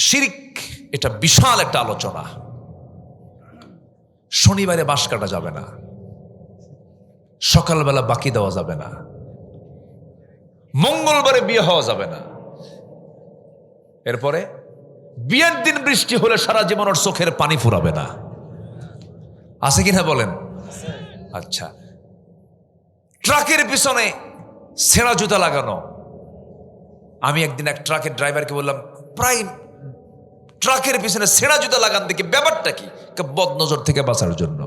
শিরক এটা বিশাল একটা আলোচনা। শনিবারে বাঁশ কাটা যাবে না, সকালবেলা বাকি দেওয়া যাবে না, মঙ্গলবারে বিয়ে হওয়া যাবে না। এরপরে বিয়ের দিন বৃষ্টি হলে সারা জীবন ওর চোখের পানি ফুরাবে না। আছে কিনা বলেন? আচ্ছা, ট্রাকের পিছনে ছেঁড়া জুতা লাগানো। আমি একদিন এক ট্রাকের ড্রাইভারকে বললাম, প্রায় ট্রাকের পিছনে ছেঁড়া জুতা লাগান দেখি ব্যাপারটা কি? বদনজর থেকে বাঁচার জন্য।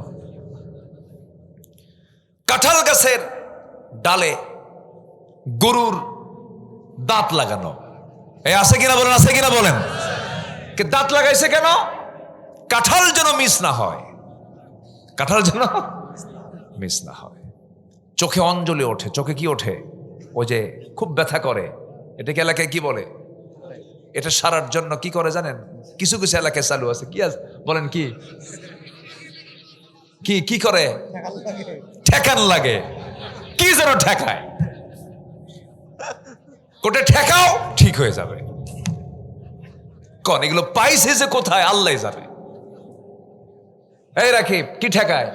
কাঁঠাল গাছের ডালে গরুর দাঁত লাগানো। এই আছে কিনা বলেন? আছে কিনা বলেন? দাঁত লাগাইছে কেন? কাঁঠাল যেন মিস না হয়, কাঁঠাল যেন মিস না হয়। চোখে অঞ্জলি ওঠে। চোখে কি ওঠে? ওই যে খুব ব্যথা করে, এটাকে এলাকায় কি বলে? এটা সারার জন্য কি করে জানেন? কিছু কিছু এলাকায় চালু আছে। কি আছে বলেন? কি কি কি করে? ঠেকান লাগে। কি যেন ঠেকায়, কোটে ঠেকাও ঠিক হয়ে যাবে। কোন এগুলো পাইছে যে কোথায় আল্লাহ যাবে। এই রাকিব, কি ঠেকায়?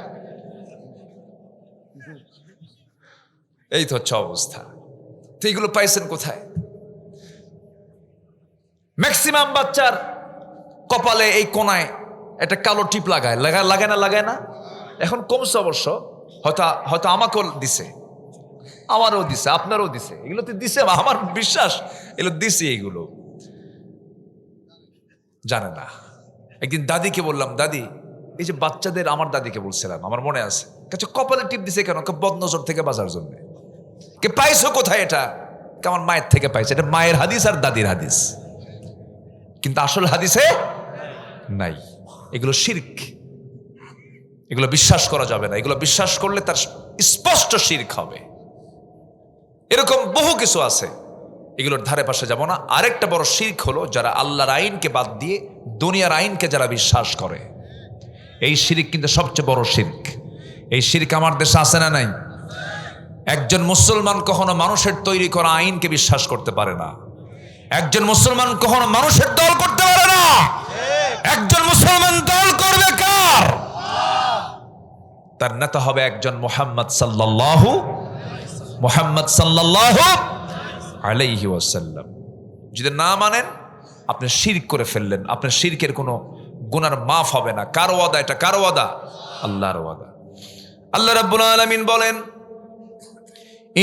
এই তো হচ্ছে অবস্থা। তো এগুলো পাইছেন কোথায়? ম্যাক্সিমাম বাচ্চার কপালে এই কোনায় একটা কালো টিপ লাগায় লাগায় না। এখন কমছে অবশ্য, হয়তো আমাকেও দিছে, আমারও দিছে, আপনারও দিছে। এগুলো তো দিছে, আমার বিশ্বাস এগুলো দিছে। এইগুলো জানে না। একদিন দাদিকে বললাম, দাদি এই যে বাচ্চাদের, আমার দাদিকে বলছিলাম, আমার মনে আছে, কপালে টিপ দিছে কেন? বদনজর থেকে বাঁচার জন্য। কে পাইছো কোথায় এটা? আমার মায়ের থেকে পাইছে। এটা মায়ের হাদিস আর দাদির হাদিস, কিন্তু আসল হাদিসে নাই। এগুলো শিরক, এগুলো বিশ্বাস করা যাবে না। এগুলো বিশ্বাস করলে তার স্পষ্ট শিরক হবে। এরকম বহু কিছু আছে, এগুলোর ধারে পাশে যাব না। আরেকটা বড় শিরক হলো যারা আল্লাহর আইনকে বাদ দিয়ে দুনিয়ার আইনকে যারা বিশ্বাস করে। এই শিরক কিন্তু সবচেয়ে বড় শিরক। এই শিরক আমার দেশে আছে না নাই? একজন মুসলমান কখনো মানুষের তৈরি করা আইনকে বিশ্বাস করতে পারে না। একজন মুসলমান কখনো মানুষের দল করতে পারে না। একজন মুসলমান দল করবে কার? তার নেতা হবে একজন মুহাম্মদ সাল্লাল্লাহু আলাইহি ওয়াসাল্লাম। যদি না মানেন, আপনি শিরক করে ফেললেন। আপনার শিরকের কোনো গুনার মাফ হবে না। কার ওয়াদা এটা? কার ওয়াদা? আল্লাহর ওয়াদা। আল্লাহ রাব্বুল আলামিন বলেন,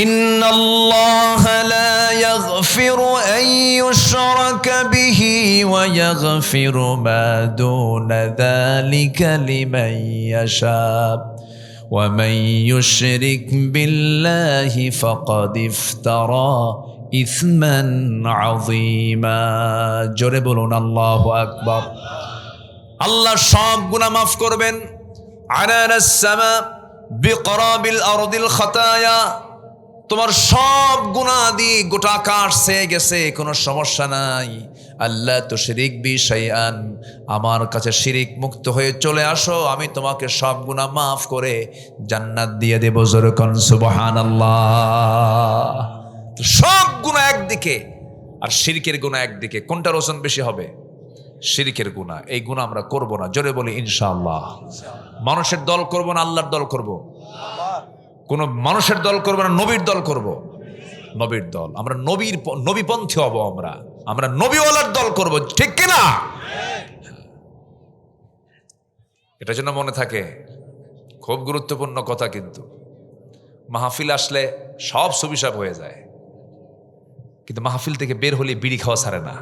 ইন্নাল্লাহা লা ইয়াগফিরু আন ইউশরাকা বিহি ওয়া ইয়াগফিরু মা দুনা যালিকা লিমান ইয়াশা ওয়া মান ইউশরিক বিল্লাহি ফাকাদ ইফতারা ইসমান আযীমা। জোরে বলুন আল্লাহু আকবার। আল্লাহ সব গুনাহ মাফ করবেন। আনানাস সামা বিকরাবিল আরদিল খাতায়া। তোমার সব গুনাহ দিয়ে গোটা আকাশ ছেয়ে গেছে, কোনো সমস্যা নাই। আল্লাহ তুশরিক বি শাইআন, আমার কাছে শিরিক মুক্ত হয়ে চলে আসো, আমি তোমাকে সব গুনাহ মাফ করে জান্নাত দিয়ে দেব। জোরে কোন সুবহানাল্লাহ। সব গুনাহ একদিকে আর শিরকের গুনাহ একদিকে, কোনটার ওজন বেশি হবে? শিরকের গুনাহ। এই গুনাহ আমরা করব না। জোরে বলি ইনশাআল্লাহ। মানুষের দল করব না, আল্লাহর দল করব। কোন মানুষের দল করব না, নবীর দল করব। নবীর দল। আমরা নবীপন্থী হব। আমরা নবীওয়ালার দল করব, ঠিক কিনা? এটা যেন মনে থাকে, খুব গুরুত্বপূর্ণ কথা। কিন্তু মাহফিল আসলে সব সুবিশাপ হয়ে যায়, কিন্তু মাহফিল থেকে বের হলে বিড়ি খাওয়া ছাড়ে না।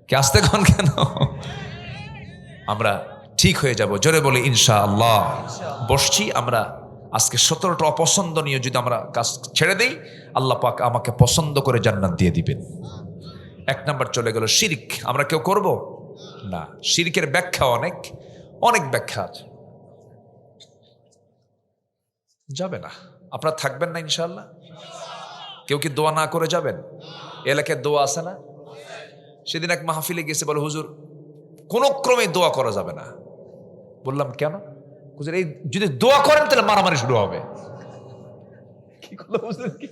কে আসতে কন কেন? আমরা ঠিক হয়ে যাব। জোরে বলি ইনশাআল্লাহ। বসছি আমরা আজকে 17টা অপছন্দনীয় যদি আমরা কাজ ছেড়ে দেই, আল্লাহ পাক আমাকে পছন্দ করে জান্নাত দিয়ে দিবেন। 1 নাম্বার চলে গেল শিরক। আমরা কেউ করব না। শিরকের ব্যাখ্যা অনেক ব্যাখ্যা আছে। যাবে না, আপনারা থাকবেন না ইনশাআল্লাহ? কেউ কি দোয়া না করে যাবেন? এলাকায় দোয়া আছে না? সেদিন এক মাহফিলে গেছে, বলে হুজুর কোন ক্রমে দোয়া করা যাবে না। বললাম কেন? হুজুর এই যদি দোয়া করেন তাহলে মারামারি শুরু হবে। কি কথা বুঝলেন? কি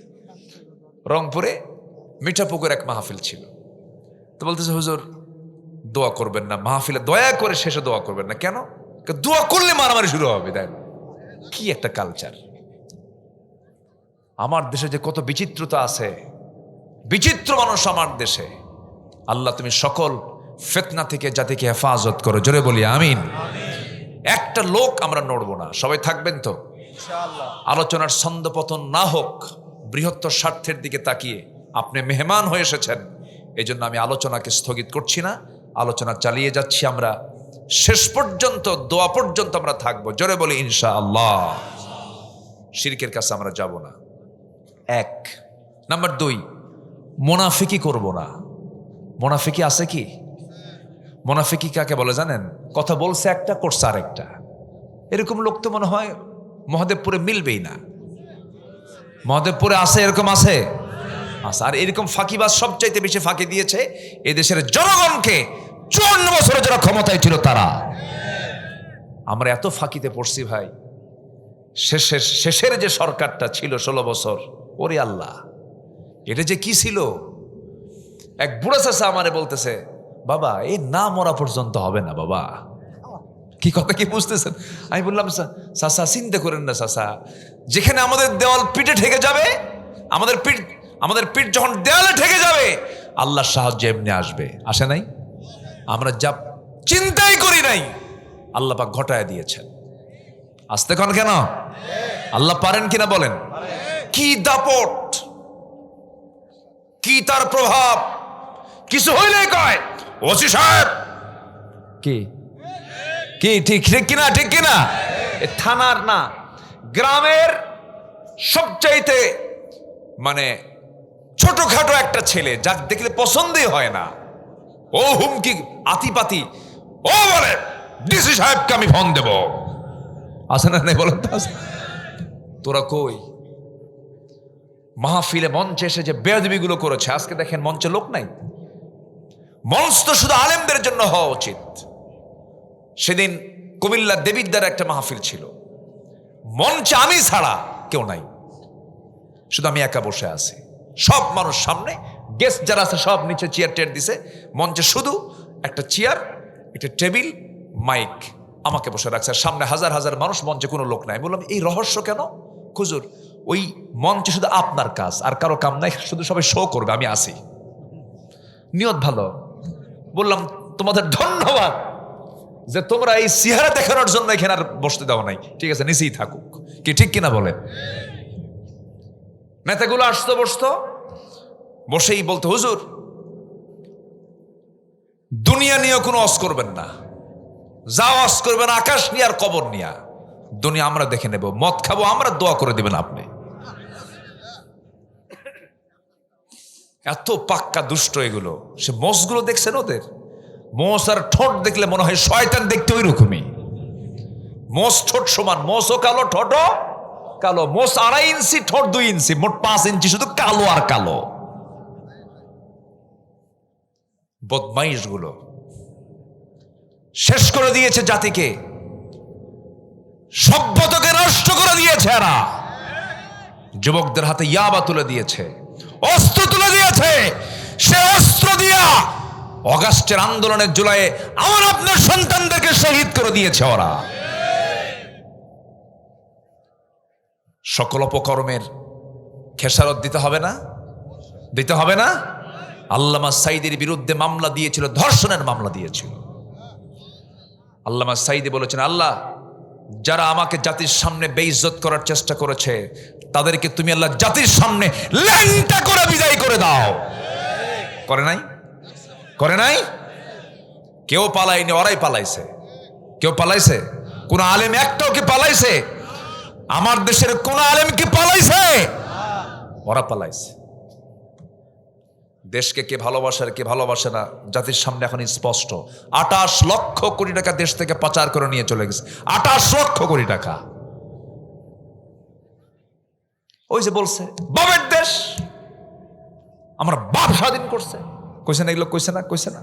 রংপুরে মিঠাপুকুর এক মাহফিল ছিল। তো বলতেছে হুজুর দোয়া করবেন না মাহফিলে, দয়া করে শেষে দোয়া করবেন না। কেন? দোয়া করলে মারামারি শুরু হবে। দেখ কি একটা কালচার। আমার দেশে যে কত বিচিত্রতা আছে, বিচিত্র মানুষ আমার দেশে। আল্লাহ তুমি সকল ফিতনা থেকে জাতিকে হেফাজত করো, জোরে বলি আমিন। একটা লোক আমরা নড়বো না, সবাই থাকবেন তো ইনশাআল্লাহ। আলোচনার ছন্দপতন না হোক, বৃহত্তর স্বার্থের দিকে তাকিয়ে। আপনি মেহমান হয়ে এসেছেন, এই জন্য আমি আলোচনাকে স্থগিত করছি না, আলোচনা চালিয়ে যাচ্ছি। আমরা শেষ পর্যন্ত, দোয়া পর্যন্ত আমরা থাকবো, জোরে বলি ইনশাআল্লাহ। শিরকের কাছে আমরা যাব না। 1 নাম্বার 2, মুনাফিকি করব না। মুনাফিকি আছে কি? মুনাফিকি কাকে বলে জানেন? কথা বলছে একটা, করছে আরেকটা। এরকম লোক তো মনে হয় মহাদেবপুরে মিলবেই না। মহাদেবপুরে আছে, এরকম আছে। আর এরকম ফাঁকিবাজ সবচাইতে বেশি ফাঁকি দিয়েছে এদেশের জনগণকে 54 বছরে যারা ক্ষমতায় ছিল তারা। আমরা এত ফাঁকিতে পড়ছি ভাই। শেষের যে সরকারটা ছিল 16 বছর, ওরে আল্লাহ, এটা যে কি ছিল। এক বুড়া চাচা আমারে বলতেছে, বাবা এই না মরা পর্যন্ত হবে না বাবা। কি কথা কি বুঝতেছেন? আমি বললাম, চাচা চিন্তা করেন না চাচা, যেখানে আমাদের দেওয়াল পিঠে ঠেকে যাবে, আমাদের পিঠ যখন দেওয়ালে ঠেকে যাবে, আল্লাহর সাহায্য এমনি আসবে। আসে নাই? আমরা যা চিন্তাই করি নাই, আল্লাহ পাক ঘটায় দিয়েছেন। আসতে কন কেন? আল্লাহ পারেন কিনা বলেন? কি দাপট, কি তার প্রভাব। কিছু হইলে কয় ওসি সাহেব, কি কি ঠিক কিনা, ঠিক কিনা? থানার না, গ্রামের সবচাইতে মানে ছোটখাটো একটা ছেলে, যাকে দেখলে পছন্দই হয় না, ও হুমকি আতিপাতি, ও বলে ডিসি সাহেবকে আমি ফোন দেব। আসে না? বলেন তো, তোরা কই? মাহফিলে মঞ্চে এসে যে বেয়াদবিগুলো করেছে, আজকে দেখেন মঞ্চে লোক নাই। মঞ্চ তো শুধু আলেমদের জন্য হওয়া উচিত। সেদিন কুমিল্লা দেবিদ্দার একটা মাহফিল ছিল, মঞ্চে আমি ছাড়া কেউ নাই, শুধু আমি একা বসে আছি। সব মানুষ সামনে, গেস্ট যারা আছে সব নিচে চেয়ার টেয়ার দিছে, মঞ্চে শুধু একটা চেয়ার, একটা টেবিল, মাইক, আমাকে বসে রাখছে। সামনে হাজার হাজার মানুষ, মঞ্চে কোনো লোক নাই। বললাম এই রহস্য কেন? হুজুর ওই মঞ্চে শুধু আপনার কাজ, আর কারো কাম নাই, শুধু সবাই শো করবে, আমি আসি। নিয়ত ভালো। বললাম তোমাদের ধন্যবাদ যে তোমরা এই চেহারা দেখানোর জন্য এখানে আর বসতে দাও নাই। ঠিক আছে, নিচেই থাকুক। কি ঠিক কিনা বলে? নেতাগুলো আসতো, বসতো, বসেই বলতো হুজুর দুনিয়া নিয়ে কোনো অস করবেন না, যা অস করবেন আকাশ নিয়ে আর কবর নিয়ে। দুনিয়া আমরা দেখে নেব, মদ খাবো আমরা, দোয়া করে দিবেন আপনি। এত পাক্কা দুষ্ট এগুলো। সে মোষগুলো দেখছেন ওদের? মোষ আর ঠোঁট দেখলে মনে হয় শয়তান দেখতে ওই রকমই। মোষ ঠোঁট সমান, মোষও কালো, ঠোঁটও কালো। মোষ 2.5 ইঞ্চি, ঠোঁট 2 ইঞ্চি, মোট 5 ইঞ্চি, শুধু কালো আর কালো। বদমাইশ গুলো শেষ করে দিয়েছে জাতিকে, সভ্যতাকে নষ্ট করে দিয়েছে। এরা যুবকদের হাতে ইয়াবা তুলে দিয়েছে, অস্ত্র তুলে দিয়েছে। সে অস্ত্র দিয়া অগাস্টের আন্দোলনের জুলাইয়ে আমার আপনার সন্তানদেরকে শহীদ করে দিয়েছে ওরা। সকল অপকর্মের খেসারত দিতে হবে না? দিতে হবে না? আল্লামা সাঈদীর বিরুদ্ধে মামলা দিয়েছিল, ধর্ষণের মামলা দিয়েছিল। আল্লামা সাঈদী বলেছেন, আল্লাহ যারা আমাকে জাতির সামনে বেইজ্জত করার চেষ্টা করেছে, তাদেরকে তুমি আল্লাহ জাতির সামনে ল্যাংটা করে বিদায় করে দাও। করে নাই? করে নাই? কেউ পালায়নি, ওরাই পালাইছে। কেউ পালাইছে? কোন আলেম একটাও কি পালাইছে? আমার দেশের কোন আলেম কি পালাইছে? ওরা পালাইছে। দেশকে কে ভালোবাসে আর কে ভালোবাসে না জাতির সামনে এখন স্পষ্ট। 28 লক্ষ কোটি টাকা দেশ থেকে পাচার করে নিয়ে চলে গেছে। 28 লক্ষ কোটি টাকা। ওই যে বলছে বাবের দেশ, আমার বাপ স্বাধীন করছে। কইছে না এগুলো? কইছে না? কইছে না?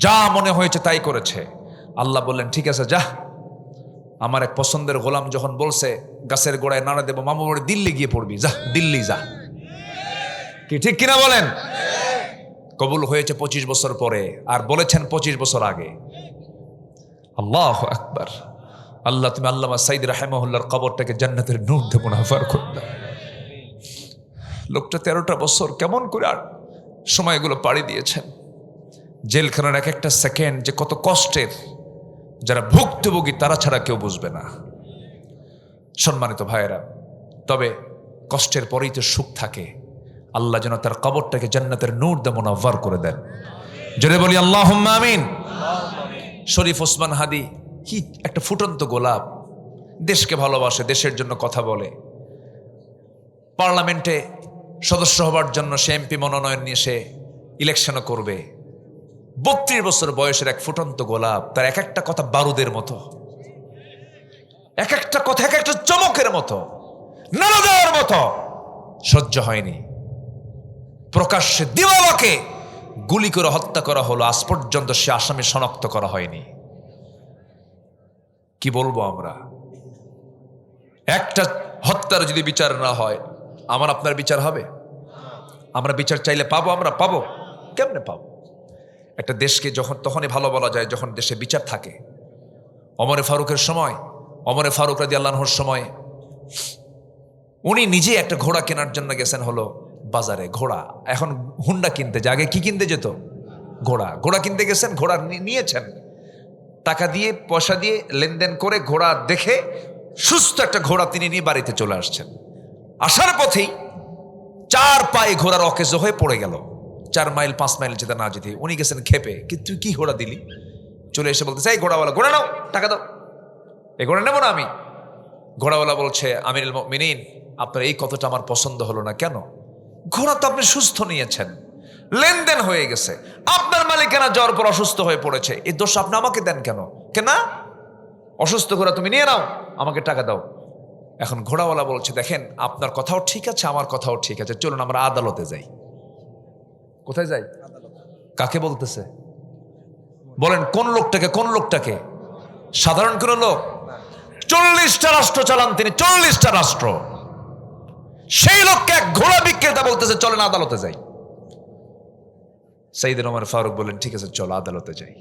যা মনে হয়েছে তাই করেছে। আল্লাহ বললেন ঠিক আছে যা। আমার এক পছন্দের গোলাম যখন বলছে গাছের গোড়ায় নাড়া দেবো, মামু বাড়ি দিল্লি গিয়ে পড়বি, যা দিল্লি যা। কি ঠিক কিনা বলেন? কবুল হয়েছে 25 বছর পরে, আর বলেছেন 25 বছর আগে। আল্লাহু আকবার। আল্লাহ তুমি আল্লামা সাইদ রাহিমাহুল্লাহর কবরটাকে জান্নাতের নূর দিয়ে মুনাফার করে দাও। লোকটা 13টা বছর কেমন করে আর সময়গুলো পাড়ি দিয়েছেন। জেলখানার এক একটা সেকেন্ড যে কত কষ্টের, যারা ভুক্তভোগী তারা ছাড়া কেউ বুঝবে না। সম্মানিত ভাইয়েরা, তবে কষ্টের পরেই তো সুখ থাকে। আল্লাহ যেন তার কবরটাকে জান্নাতের নূর দিয়ে মুনাফার করে দেন। জোরে বলি আল্লাহুম্মা আমিন। শরীফ ওসমান হাদি কি একটা ফুটন্ত গোলাপ, দেশকে ভালোবাসে, দেশের জন্য কথা বলে। পার্লামেন্টে সদস্য হবার জন্য সে এমপি মনোনয়ন নিয়ে সে ইলেকশনও করবে। 32 বছর বয়সের এক ফুটন্ত গোলাপ, তার এক একটা কথা বারুদের মতো, এক একটা কথা এক একটা চমকের মতো, নাড়া দেওয়ার মতো। সহ্য হয়নি, প্রকাশ্যে দিওয়ালাকে গুলি করে হত্যা করা হলো। আজ পর্যন্ত সে আসামি শনাক্ত করা হয়নি। কি বলবো আমরা? একটা হত্যার যদি বিচার না হয়, আমার আপনার বিচার হবে? আমরা বিচার চাইলে পাবো? আমরা পাবো? কেমনে পাবো? একটা দেশকে যখন তখনই ভালো বলা যায় যখন দেশে বিচার থাকে। ওমরে ফারুকের সময়, ওমরে ফারুক রাদিয়াল্লাহু আনহুর সময় উনি নিজে একটা ঘোড়া কেনার জন্য গেছেন হলো বাজারে। ঘোড়া, এখন হুন্ডা কিনতে যায়, আগে কি কিনতে যেত? ঘোড়া। ঘোড়া কিনতে গেছেন, ঘোড়া নিয়েছেন, টাকা দিয়ে পয়সা দিয়ে লেনদেন করে ঘোড়া দেখে সুস্থ একটা ঘোড়া তিনি নিয়ে বাড়িতে চলে আসছেন। আসার পথেই 4 পায়ে ঘোড়ার অকেজ হয়ে পড়ে গেল। 4 মাইল 5 মাইল যেতে না যেতে উনি গেছেন খেপে, কি তুই কি ঘোড়া দিলি? চলে এসে বলতে চাই, ঘোড়াওয়ালা, ঘোড়া নাও, টাকা দাও। এই ঘোড়া নেবো না আমি। ঘোড়াওয়ালা বলছে, আমিরুল মুমিনিন, আপনার এই কথাটা আমার পছন্দ হলো না। কেন? ঘোড়া তো আপনি সুস্থ নিয়েছেন, লেনদেন হয়ে গেছে, আপনার মালিকানা যাওয়ার পর অসুস্থ হয়ে পড়েছে, এই দোষ আপনি আমাকে দেন কেন? কেনা অসুস্থ ঘোড়া তুমি নিয়ে নাও, আমাকে টাকা দাও। এখন ঘোড়াওয়ালা বলছে, দেখেন আপনার কথাও ঠিক আছে, আমার কথাও ঠিক আছে, চলুন আমরা আদালতে যাই। কোথায় যাই? কাকে বলতেছে? বলেন কোন লোকটাকে? কোন লোকটাকে? সাধারণ কোন লোক? 40টা রাষ্ট্র চালান তিনি, 40টা রাষ্ট্র। সেই লোককে এক ঘোড়া বিক্রেতা বলতেছে চলেন আদালতে যাই। সাইয়েদনা ওমর ফারুক বলেন, ঠিক আছে চলো আদালতে যাই।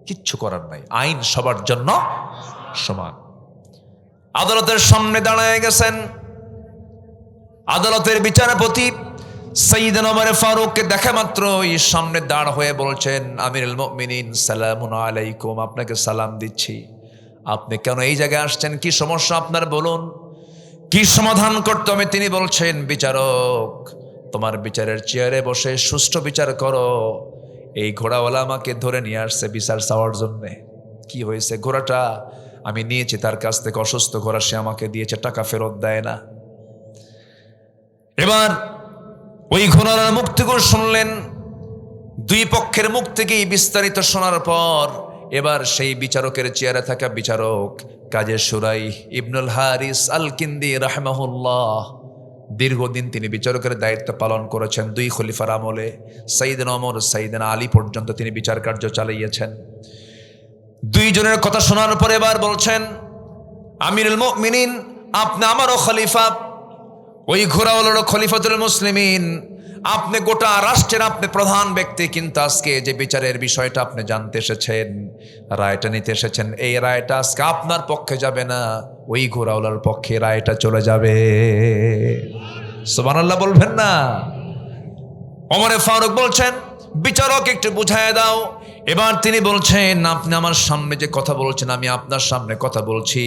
কিচ্ছু করার নাই, আইন সবার জন্য সমান। আদালতের সামনে দাঁড়ায় গেছেন। আদালতের বিচারপতি সাইয়েদনা ওমর ফারুককে দেখা মাত্রই সামনে দাঁড় হয়ে বলছেন, আমিরুল মুমিনিন সালামুন আলাইকুম, আপনাকে সালাম দিচ্ছি। আপনি কেন এই জায়গায় আসছেন? কি সমস্যা আপনার বলুন, কি সমাধান করতে হবে? তিনি বলছেন, বিচারক, তোমার বিচারের চেয়ারে বসে সুষ্ঠু বিচার করো। এই ঘোড়াওয়ালা আমাকে ধরে নিয়ে আসছে বিচার চাওয়ার জন্যে। কি হয়েছে? ঘোড়াটা আমি নিয়েছি তার কাছ থেকে, অসুস্থ ঘোড়া, সে আমাকে দিয়েছে, টাকা ফেরত দেয় না। এবার ওই ঘোড়ার মুখ থেকে শুনলেন, দুই পক্ষের মুখ থেকেই বিস্তারিত শোনার পর এবার সেই বিচারকের চেয়ারে থাকা বিচারক কাজী শুরাইহ ইবনুল হারিস আল কিন্দি রাহিমাহুল্লাহ, দীর্ঘদিন তিনি বিচারকের দায়িত্ব পালন করেছেন। 2 খলিফার আমলে সাইয়েদনা ওমর, সাইয়েদনা আলী পর্যন্ত তিনি বিচার কার্য চালিয়েছেন। 2 জনের কথা শোনার পরে এবার বলছেন, আমিরুল মুমিনিন, আপনি আমারও খলিফা, ওই ঘোড়াওয়ালারও খলিফাতুল মুসলিমিন, আপনি গোটা রাষ্ট্রের আপনি প্রধান ব্যক্তি, কিন্তু আজকে যে বিচারের বিষয়টা আপনি জানতে এসেছেন, রায়টা নিতে এসেছেন, এই রায়টা আজকে আপনার পক্ষে যাবে না, ওই ঘোড়াওয়ালার পক্ষে রায়টা চলে যাবে। সুবহানাল্লাহ বলবেন না? ওমর ফারুক বলছেন, বিচারক একটু বুঝায় দাও। এবার তিনি বলছেন, আপনি আমার সামনে যে কথা বলছেন, আমি আপনার সামনে কথা বলছি,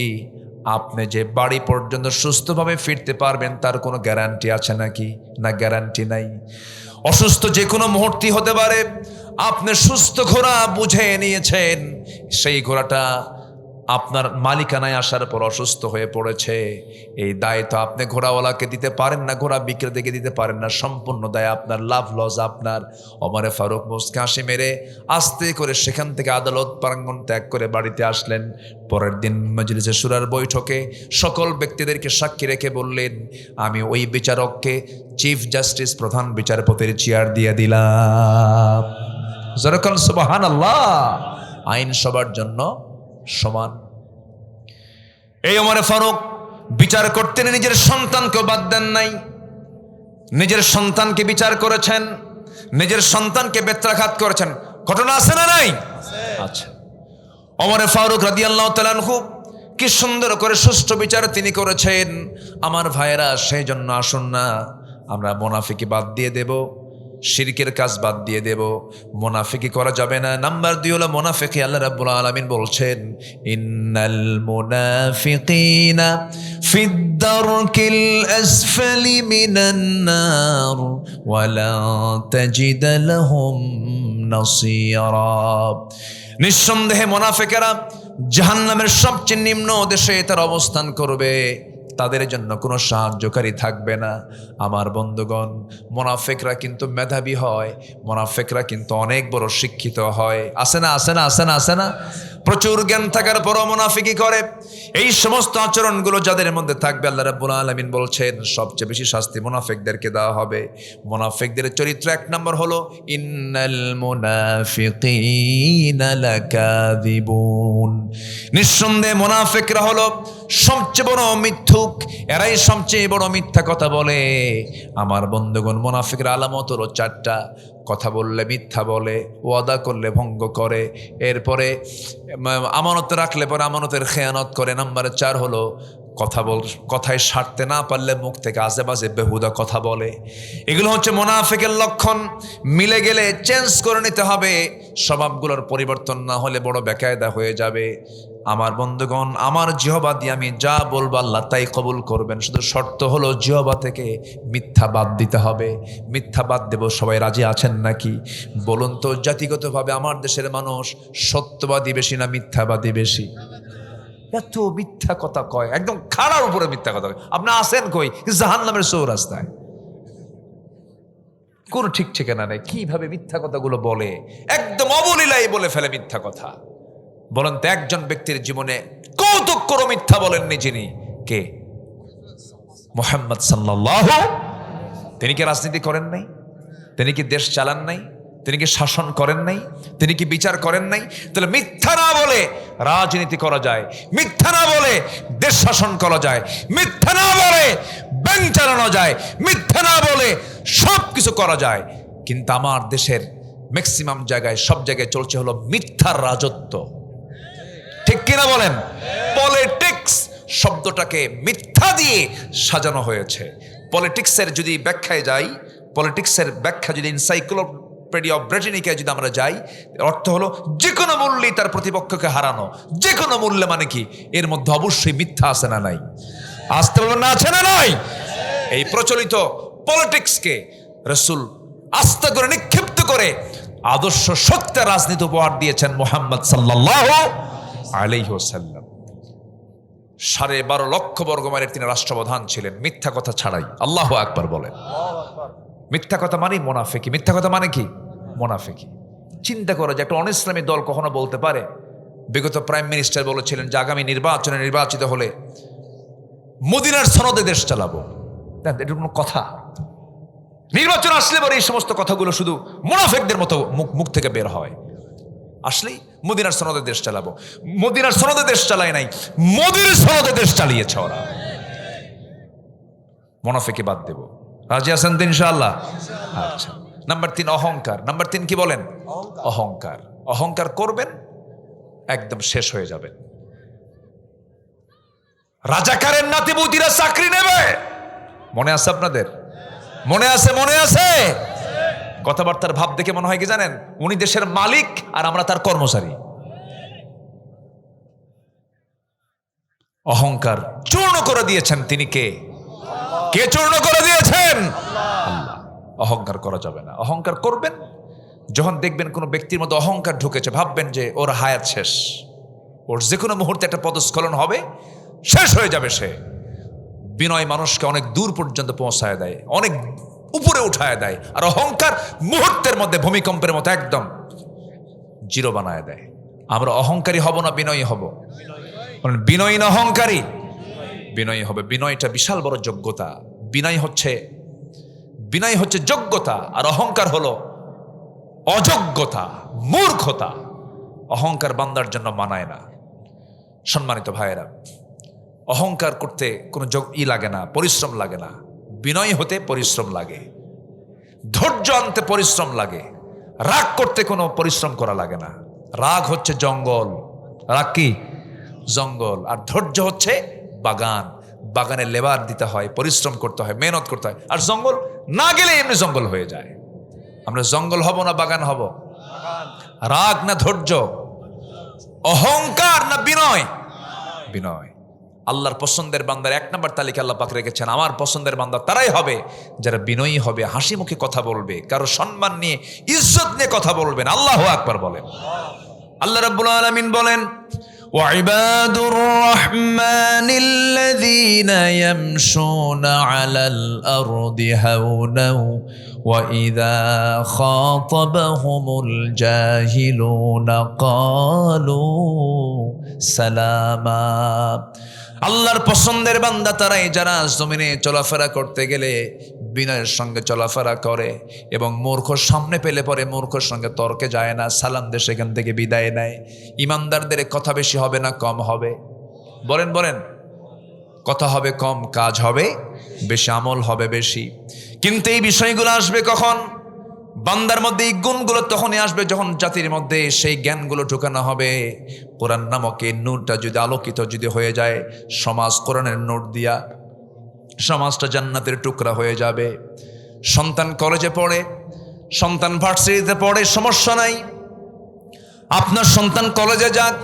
আপনি যে বাড়ি পর্যন্ত সুস্থভাবে ফিরতে পারবেন তার কোনো গ্যারান্টি আছে নাকি? না, গ্যারান্টি নাই। অসুস্থ যে কোনো মুহূর্তে হতে পারে। আপনি সুস্থ ঘোড়া বুঝে নিয়েছেন, সেই ঘোড়াটা আপনার মালিকানায় আসার পর অসুস্থ হয়ে পড়েছে, এই দায় তো আপনি ঘোড়াওয়ালাকে দিতে পারেন না, ঘোড়া বিক্রেতাকে দিতে পারেন না, সম্পূর্ণ দায় আপনার, লাভ লস আপনার। ওমর ফারুক মুচকি হাসি মেরে আস্তে করে সেখান থেকে আদালত প্রাঙ্গণ ত্যাগ করে বাড়িতে আসলেন। পরের দিন মজলিসে শুরার বৈঠকে সকল ব্যক্তিদেরকে সাক্ষী রেখে বললেন, আমি ওই বিচারককে চিফ জাস্টিস, প্রধান বিচারপতির চেয়ার দিয়ে দিলাম। যারাকাল সুবহানাল্লাহ। আইন সবার জন্য সমান। এই ওমর ফারুক বিচার করতেন, নিজের সন্তানকেও বাদ দেন নাই, নিজের সন্তানকে বিচার করেছেন। নিজের সন্তানকে বেত্রাঘাত করেছেন, ঘটনা আছে না নাই? আচ্ছা। ওমরে ফারুক রাদিয়াল্লাহু তাআলা আনহু কি সুন্দর করে সুষ্ঠু বিচার তিনি করেছেন। আমার ভাইয়েরা, সেই জন্য আসুন না আমরা মুনাফিকি বাদ দিয়ে দেব, শিরকের কাজ বাদ দিয়ে দেব, মুনাফিকি করা যাবে না। নাম্বার 2 হলো মুনাফিকি। আল্লাহ রাব্বুল আলামিন বলছেন, ইন্নাল মুনাফিকিনা ফিদ দারকিল আসফালি মিনান নার ওয়া লা তাজিদ লাহুম নাসীরা। নিঃসন্দেহে মুনাফিকেরা জাহান্নামের সবচেয়ে নিম্ন দেশে তার অবস্থান করবে, তাদের জন্য কোনো সাহায্যকারী থাকবে না। আমার বন্ধুগণ, মুনাফিকরা কিন্তু মেধাবী হয়, মুনাফিকরা কিন্তু অনেক বড় শিক্ষিত হয়। আছে না, আছে না, আছে না, আছে না? প্রচুর জ্ঞান থাকার পরও মুনাফিকি করে। এই সমস্ত আচরণগুলো যাদের মধ্যে থাকবে, আল্লাহ রাব্বুল আলামিন বলছেন সবচেয়ে বেশি শাস্তি মুনাফিকদেরকে দেওয়া হবে। মুনাফিকদের চরিত্র 1 নম্বর হলো ইন্নাল মুনাফিকিনা লাকাযিবুন। নিঃসন্দেহে মুনাফিকরা হলো সবচেয়ে বড় মিথ্যুক, এরাই সবচেয়ে বড় মিথ্যা কথা বলে। আমার বন্ধুগণ, মুনাফিকের আলামত হলো 4টা। কথা বললে মিথ্যা বলে, ওয়াদা করলে ভঙ্গ করে, এরপরে আমানত রাখলে পরে আমানতের খেয়ানত করে। নাম্বার 4 হলো কথায় সারতে না পারলে মুখ থেকে আজে বাজে বেহুদা কথা বলে। এগুলো হচ্ছে মুনাফিকের লক্ষণ। মিলে গেলে চেঞ্জ করে নিতে হবে, স্বভাবগুলোর পরিবর্তন না হলে বড় বেকায়দা হয়ে যাবে। আমার বন্ধুগণ, আমার জিহবা দিয়ে আমি যা বলবো আল্লাহ তাই কবুল করবেন, শুধু শর্ত হলো জিহবা থেকে মিথ্যা বাদ দিতে হবে। মিথ্যা বাদ দেব, সবাই রাজি আছেন নাকি বলুন তো? জাতিগতভাবে আমার দেশের মানুষ সত্যবাদী বেশি না মিথ্যাবাদী বেশি? এত মিথ্যা কথা কয়, একদম খাড়ার উপরে মিথ্যা কথা কয়। আপনি আসেন কই? জাহান্নামের চৌরাস্তায়। কোনো ঠিক ঠিকানা নেই কিভাবে মিথ্যা কথাগুলো বলে, একদম অবলীলাই বলে ফেলে মিথ্যা কথা। বলেন তো, একজন ব্যক্তির জীবনে কৌতুক করে মিথ্যা বলেননি যিনি? কে? মুহাম্মদ সাল্লাল্লাহু। তিনি কি রাজনীতি করেন নাই? তিনি কি দেশ চালান নাই? তিনি কি শাসন করেন নাই? তিনি কি বিচার করেন নাই? তাহলে মিথ্যা না বলে রাজনীতি করা যায়, মিথ্যা না বলে দেশ শাসন করা যায়, মিথ্যা না বলে ব্যাংক চালানো যায়, মিথ্যা না বলে সব কিছু করা যায়। কিন্তু আমার দেশের ম্যাক্সিমাম জায়গায়, সব জায়গায় চলছে হলো মিথ্যার রাজত্ব। ঠিক কিনা বলেন? পলিটিক্স শব্দটাকে মিথ্যা দিয়ে সাজানো হয়েছে। পলিটিক্সের যদি ব্যাখ্যায় যাই, পলিটিক্সের ব্যাখ্যা যদি এনসাইক্লোপিডিয়া অফ ব্রিটানিকায় যদি আমরা যাই, অর্থ হলো যে কোনো মূল্যে তার প্রতিপক্ষকে হারানো। যে কোনো মূল্যে মানে কি? এর মধ্যে অবশ্যই মিথ্যা আছে না নাই? আসতে বলবেন না, আছে না নাই? এই প্রচলিত পলিটিক্সকে রাসূল আস্তে করে নিক্ষিপ্ত করে আদর্শ সত্যের রাজনীতি উপহার দিয়েছেন মুহাম্মদ সাল্লাল্লাহু আলাইহি ওয়াসাল্লাম। 12.5 লক্ষ বর্গমাইলের তিনি রাষ্ট্রপ্রধান ছিলেন মিথ্যা কথা ছাড়াই। আল্লাহু আকবার বলেন। মিথ্যা কথা মানে মুনাফিকি। মিথ্যা কথা মানে কি? মুনাফিকি। চিন্তা করো যে একটা অনিসলামী দল কখনো বলতে পারে? বিগত প্রাইম মিনিস্টার বলেছিলেন যে আগামী নির্বাচনে নির্বাচিত হলে মদিনার সনদে দেশ চালাবো। এটা কোনো কথা? নির্বাচন আসলে পরে এই সমস্ত কথাগুলো শুধু মুনাফিকদের মতো মুখ থেকে বের হয়। আসলেই মদিনার সনদে দেশ চালাবো। মদিনার সনদে দেশ চালায় নাই, মোদির সনদে দেশ চালিয়েছে ওরা। মুনাফিকি বাদ দেব। রাজি আছেন তো ইনশাআল্লাহ? আচ্ছা। নাম্বার 3 অহংকার। নাম্বার 3 কি বলেন? অহংকার। অহংকার করবেন একদম শেষ হয়ে যাবেন। রাজাকারের নাতিপুতিরা চাকরি নেবে, মনে আছে আপনাদের? মনে আছে? মনে আছে? কথাবার্তার ভাব দেখে মনে হয় কি জানেন? উনি দেশের মালিক আর আমরা তার কর্মচারী। অহংকার চূর্ণ করে দিয়েছেন তিনি। কে? কে চূর্ণ করে দিয়েছেন? আল্লাহ। অহংকার করা যাবে না। অহংকার করবেন যখন দেখবেন কোনো ব্যক্তির মধ্যে অহংকার ঢুকেছে, ভাববেন যে ওর হায়াত শেষ, ওর যে কোনো মুহূর্তে একটা পদস্খলন হবে, শেষ হয়ে যাবে সে। বিনয় মানুষকে অনেক দূর পর্যন্ত পৌঁছায় দেয়, অনেক উপরে উঠায় দেয়। আর অহংকার মুহূর্তের মধ্যে ভূমিকম্পের মতো একদম জিরো বানায় দেয়। আমরা অহংকারী হব না বিনয়ী হব? বিনয়ী না অহংকারী? বিনয়ী হবে। বিনয়টা বিশাল বড় যোগ্যতা। বিনয় হচ্ছে যোগ্যতা, আর অহংকার হলো অযোগ্যতা, মূর্খতা। অহংকার বান্দার জন্য মানায় না। সম্মানিত ভাইয়েরা, অহংকার করতে কোনো লাগে না, পরিশ্রম লাগে না। বিনয় হতে পরিশ্রম লাগে। ধৈর্য আনতে পরিশ্রম লাগে, রাগ করতে কোনো পরিশ্রম করা লাগে না। রাগ হচ্ছে জঙ্গল, রাগ কি জঙ্গল, আর ধৈর্য হচ্ছে বাগান। বাগানে লেবার দিতে হয়, পরিশ্রম করতে হয়, মেহনত করতে হয়। আর জঙ্গল না গেলে এমনি জঙ্গল হয়ে যায়। আমরা জঙ্গল হব না বাগান হব? রাগ না ধৈর্য, অহংকার না বিনয়? বিনয়। আল্লাহর পছন্দের বান্দার 1 নম্বর তালিকা আল্লাহ পাক রেখেছেন, আমার পছন্দের বান্দা তারাই হবে যারা বিনয়ী হবে, হাসি মুখে কথা বলবে, কারো সম্মান নিয়ে ইজ্জত নিয়ে কথা বলবেন। আল্লাহু আকবার বলেন। আল্লাহ রাব্বুল আলামিন বলেন, وعباد الرحمن الذين يمشون على الأرض هونا وإذا خاطبهم الجاهلون قالوا سلاما। আল্লাহর পছন্দের বান্দা তারাই যারা জমিনে চলাফেরা করতে গেলে বিনয়ের সঙ্গে চলাফেরা করে এবং মূর্খ সামনে পেলে পরে মূর্খর সঙ্গে তর্কে যায় না, সালাম দিয়ে সেখান থেকে বিদায় নেয়। ইমানদারদের কথা বেশি হবে না কম হবে? বলেন বলেন। কথা হবে কম, কাজ হবে বেশি, আমল হবে বেশি। কিন্তু এই বিষয়গুলো আসবে কখন? বান্দার মধ্যে এই গুণগুলো তখনই আসবে যখন জাতির মধ্যে সেই জ্ঞানগুলো ঢুকানো হবে। কোরআন নামক এই নূরটা যদি আলোকিত যদি হয়ে যায়, সমাজ কোরআনের নূর দিয়া সমাজটা জান্নাতের টুকরা হয়ে যাবে। সন্তান কলেজে পড়ে, সন্তান ভার্সিটিতে পড়ে, সমস্যা নাই। আপনার সন্তান কলেজে যাক,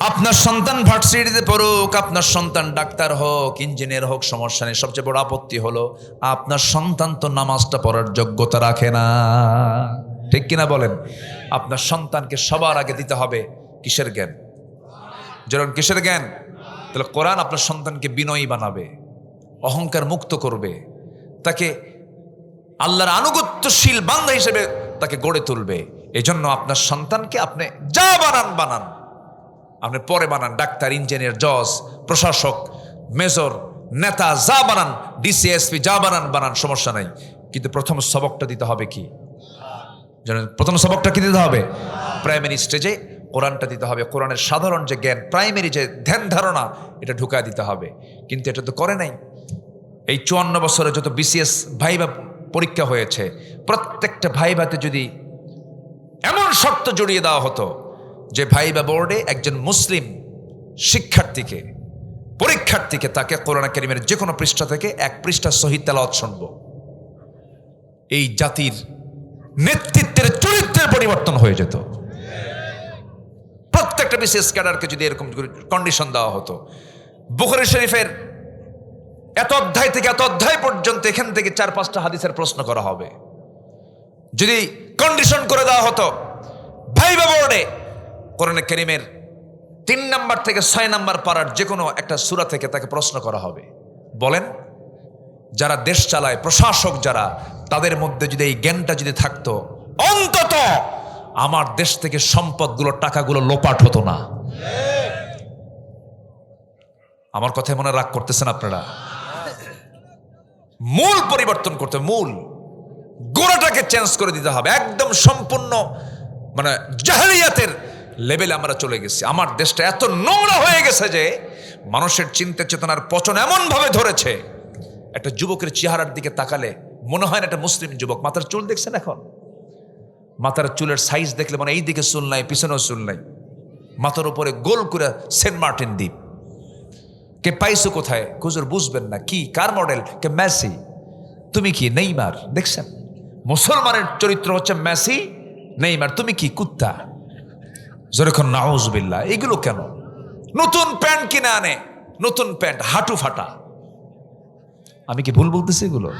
আপনার সন্তান ভার্সিটিতে পড়ুক, আপনার সন্তান ডাক্তার হোক, ইঞ্জিনিয়ার হোক, সমস্যা নেই। সবচেয়ে বড় আপত্তি হলো আপনার সন্তান তো নামাজটা পড়ার যোগ্যতা রাখে না। ঠিক কিনা বলেন? আপনার সন্তানকে সবার আগে দিতে হবে কিসের জ্ঞান? যেরকম কিসের জ্ঞান? তাহলে কোরআন আপনার সন্তানকে বিনয়ী বানাবে, অহংকার মুক্ত করবে, তাকে আল্লাহর আনুগত্যশীল বান্দা হিসেবে তাকে গড়ে তুলবে। এজন্য আপনার সন্তানকে আপনি যা বানান বানান, আপনি পরে বানান, ডাক্তার, ইঞ্জিনিয়ার, জজ, প্রশাসক, মেজর, নেতা, যা বানান, ডিসিএসপি, যা বানান বানান, সমস্যা নাই। কিন্তু প্রথম সবকটা দিতে হবে কি জানেন? প্রথম সবকটা কি দিতে হবে? প্রাইমারি স্টেজে কোরআনটা দিতে হবে। কোরআনের সাধারণ যে জ্ঞান, প্রাইমারি যে ধ্যান ধারণা, এটা ঢুকায় দিতে হবে। কিন্তু এটা তো করে নাই। এই 54 বছরে যত বিসিএস ভাইভা পরীক্ষা হয়েছে, প্রত্যেকটা ভাইভাতে যদি এমন শর্ত জড়িয়ে দেওয়া হতো যে ভাইভা বোর্ডে একজন মুসলিম শিক্ষার্থীকে, পরীক্ষার্থীকে, তাকে কোরআন কারীমের যে কোনো পৃষ্ঠা থেকে 1 পৃষ্ঠা সহিহ তেলাওয়াত শুনবো, এই জাতির নেতৃত্বের চরিত্রের পরিবর্তন হয়ে যেত। প্রত্যেকটা বিসিএস ক্যাডারকে যদি এরকম কন্ডিশন দেওয়া হতো, বুখারী শরীফের এত অধ্যায় থেকে এত অধ্যায় পর্যন্ত এখান থেকে 4-5টা হাদিসের প্রশ্ন করা হবে, যদি কন্ডিশন করে দেওয়া হতো ভাইভা বোর্ডে কোরআন কারীমের 3 নাম্বার থেকে 6 নাম্বার পারার যে কোনো একটা সূরা থেকে তাকে প্রশ্ন করা হবে, বলেন যারা দেশ চালায়, প্রশাসক যারা, তাদের মধ্যে যদি এই জ্ঞানটা যদি থাকতো, অন্তত আমার দেশ থেকে সম্পদগুলো, টাকাগুলো লোপাট হতো না। আমার কথায় মনে রাগ করতেছেন আপনারা? মূল পরিবর্তন করতে, মূল গোড়াটাকে চেঞ্জ করে দিতে হবে। একদম সম্পূর্ণ মানে জাহেলিয়াতের লেভেলে আমরা চলে গেছি। আমার দেশটা এত নোংরা হয়ে গেছে যে মানুষের চিন্তা চেতনার পচন এমন ভাবে ধরেছে, একটা যুবকের চেহারার দিকে তাকালে মনে হয় না একটা মুসলিম যুবক। মাথার চুল দেখছেন এখন? মাথার চুলের সাইজ দেখলে মানে এই দিকে চুল নাই, পিছনেও চুল নাই, মাথার উপরে গোল করে সেন্ট মার্টিন দ্বীপ। কে পাইছো কোথায়? হুজুর বুঝবেন না। কি, কার মডেল? কে মেসি। তুমি কি নেইমার? দেখছেন? মুসলমানের চরিত্র হচ্ছে মেসি, নেইমার। তুমি কি কুত্তা? যেরকম নাউজুবিল্লাহ। এগুলো কেন? নতুন প্যান্ট কিনে আনে, নতুন প্যান্ট হাঁটু ফাটা। আমি কি ভুল বলতেছি? এগুলো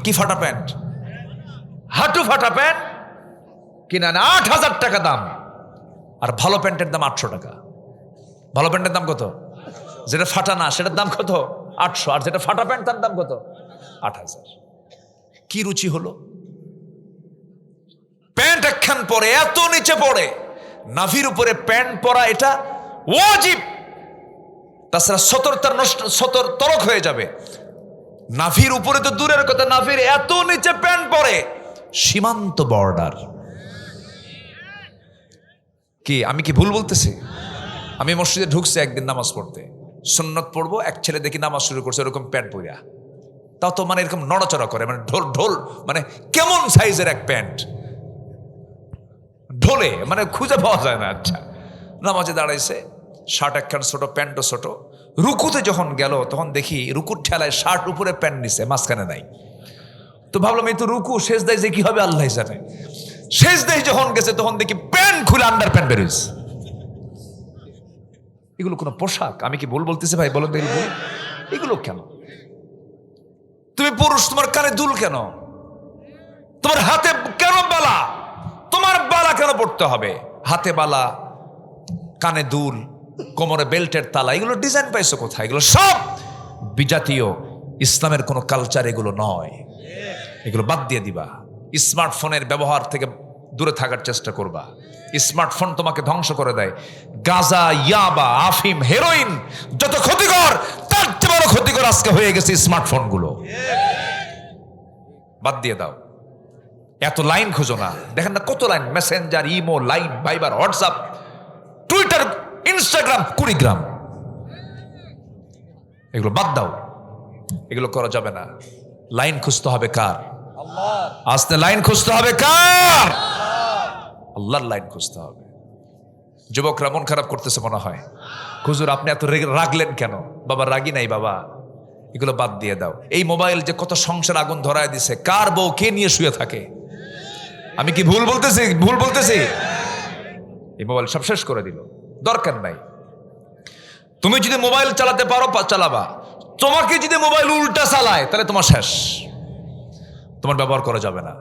কি ফাটা প্যান্ট, হাঁটু ফাটা প্যান্ট কিনে আনে, 8,000 টাকা দাম। আর ভালো প্যান্টের দাম 800 টাকা। ভালো প্যান্টের দাম কত? যেটা ফাটা না সেটার দাম কত? 800। আর যেটা ফাটা প্যান্ট তার দাম কত? 8,000। কি রুচি হলো? প্যান্ট একখান পরে এত নিচে পড়ে, নাভির উপরে প্যান্ট পরা এটা ওয়াজিব, তাছাড়া সতর তরক হয়ে যাবে। নাভির উপরে তো দূরের কথা, নাভির এত নিচে প্যান্ট পরে, সীমান্ত বর্ডার। কি আমি কি ভুল বলতেছি? আমি মসজিদে ঢুকছি একদিন নামাজ পড়তে, সুন্নত পড়বো, এক ছেলে দেখি নামাজ শুরু করছে এরকম প্যান্ট পরিয়া। তাও তো মানে এরকম নড়াচড়া করে, মানে ঢোল ঢোল, মানে কেমন সাইজের এক প্যান্ট, ঢোলে মানে খুঁজে পাওয়া যায় না। আচ্ছা, নামাজে দাঁড়াইছে, শার্ট একখান ছোট, প্যান্টও ছোট। রুকুতে যখন গেল তখন দেখি রুকুর ঠেলায় শার্ট উপরে, প্যান্ট নিছে, মাঝখানে নাই। তো ভাবলাম এই তো রুকু, শেষ দেয় যে কি হবে আল্লাহ জানে। শেষ দেয় যখন গেছে তখন দেখি প্যান্ট খুলে আন্ডার প্যান্ট বেরোইছে। এগুলো কোনো পোশাক? আমি কি ভুল বলতেছি ভাই? বলেন তো এগুলো কেন? তুমি পুরুষ, তোমার কানে দুল কেন? তোমার হাতে কেন বালা? তোমার বালা কেন পড়তে হবে? হাতে বালা, কানে দুল, কোমরে বেল্টের তালা, এগুলো ডিজাইন পাইছো কোথায়? এগুলো সব বিজাতীয়, ইসলামের কোনো কালচার এগুলো নয়। এগুলো বাদ দিয়ে দিবা। স্মার্টফোনের ব্যবহার থেকে দূরে থাকার চেষ্টা করবা। স্মার্টফোন তোমাকে ধ্বংস করে দেয়। গাঁজা, ইয়াবা, আফিম, হেরোইন যত ক্ষতিকর, তার চেয়ে বড় ক্ষতিকর আজকে হয়ে গেছে স্মার্টফোন গুলো। বাদ দিয়ে দাও। এত লাইন খুঁজো না। দেখেন না কত line, messenger, imo, line, Viber, WhatsApp, Twitter, Instagram, Kurigram, এগুলো বাদ দাও। এগুলো করা যাবে না। লাইন খুঁজতে হবে কার? আস্তে লাইন খুঁজতে হবে কার? আল্লাহর লাইন খুঁজতে হবে। যুবকরা মন খারাপ করতেছে মনে হয়, হুজুর আপনি এত রাগলেন কেন? বাবা রাগি নাই বাবা, এগুলো বাদ দিয়ে দাও। এই মোবাইল যে কত সংসার আগুন ধরায় দিছে, কার বউ কে নিয়ে শুয়ে থাকে? আমি কি ভুল বলতেছি? ভুল বলতেছি? এই মোবাইল সব শেষ করে দিল, দরকার নাই। তুমি যদি মোবাইল চালাতে পারো চালাবা, তোমাকে যদি মোবাইল উল্টা চালায় তাহলে তোমার শেষ, তোমার ব্যবহার করা যাবে না।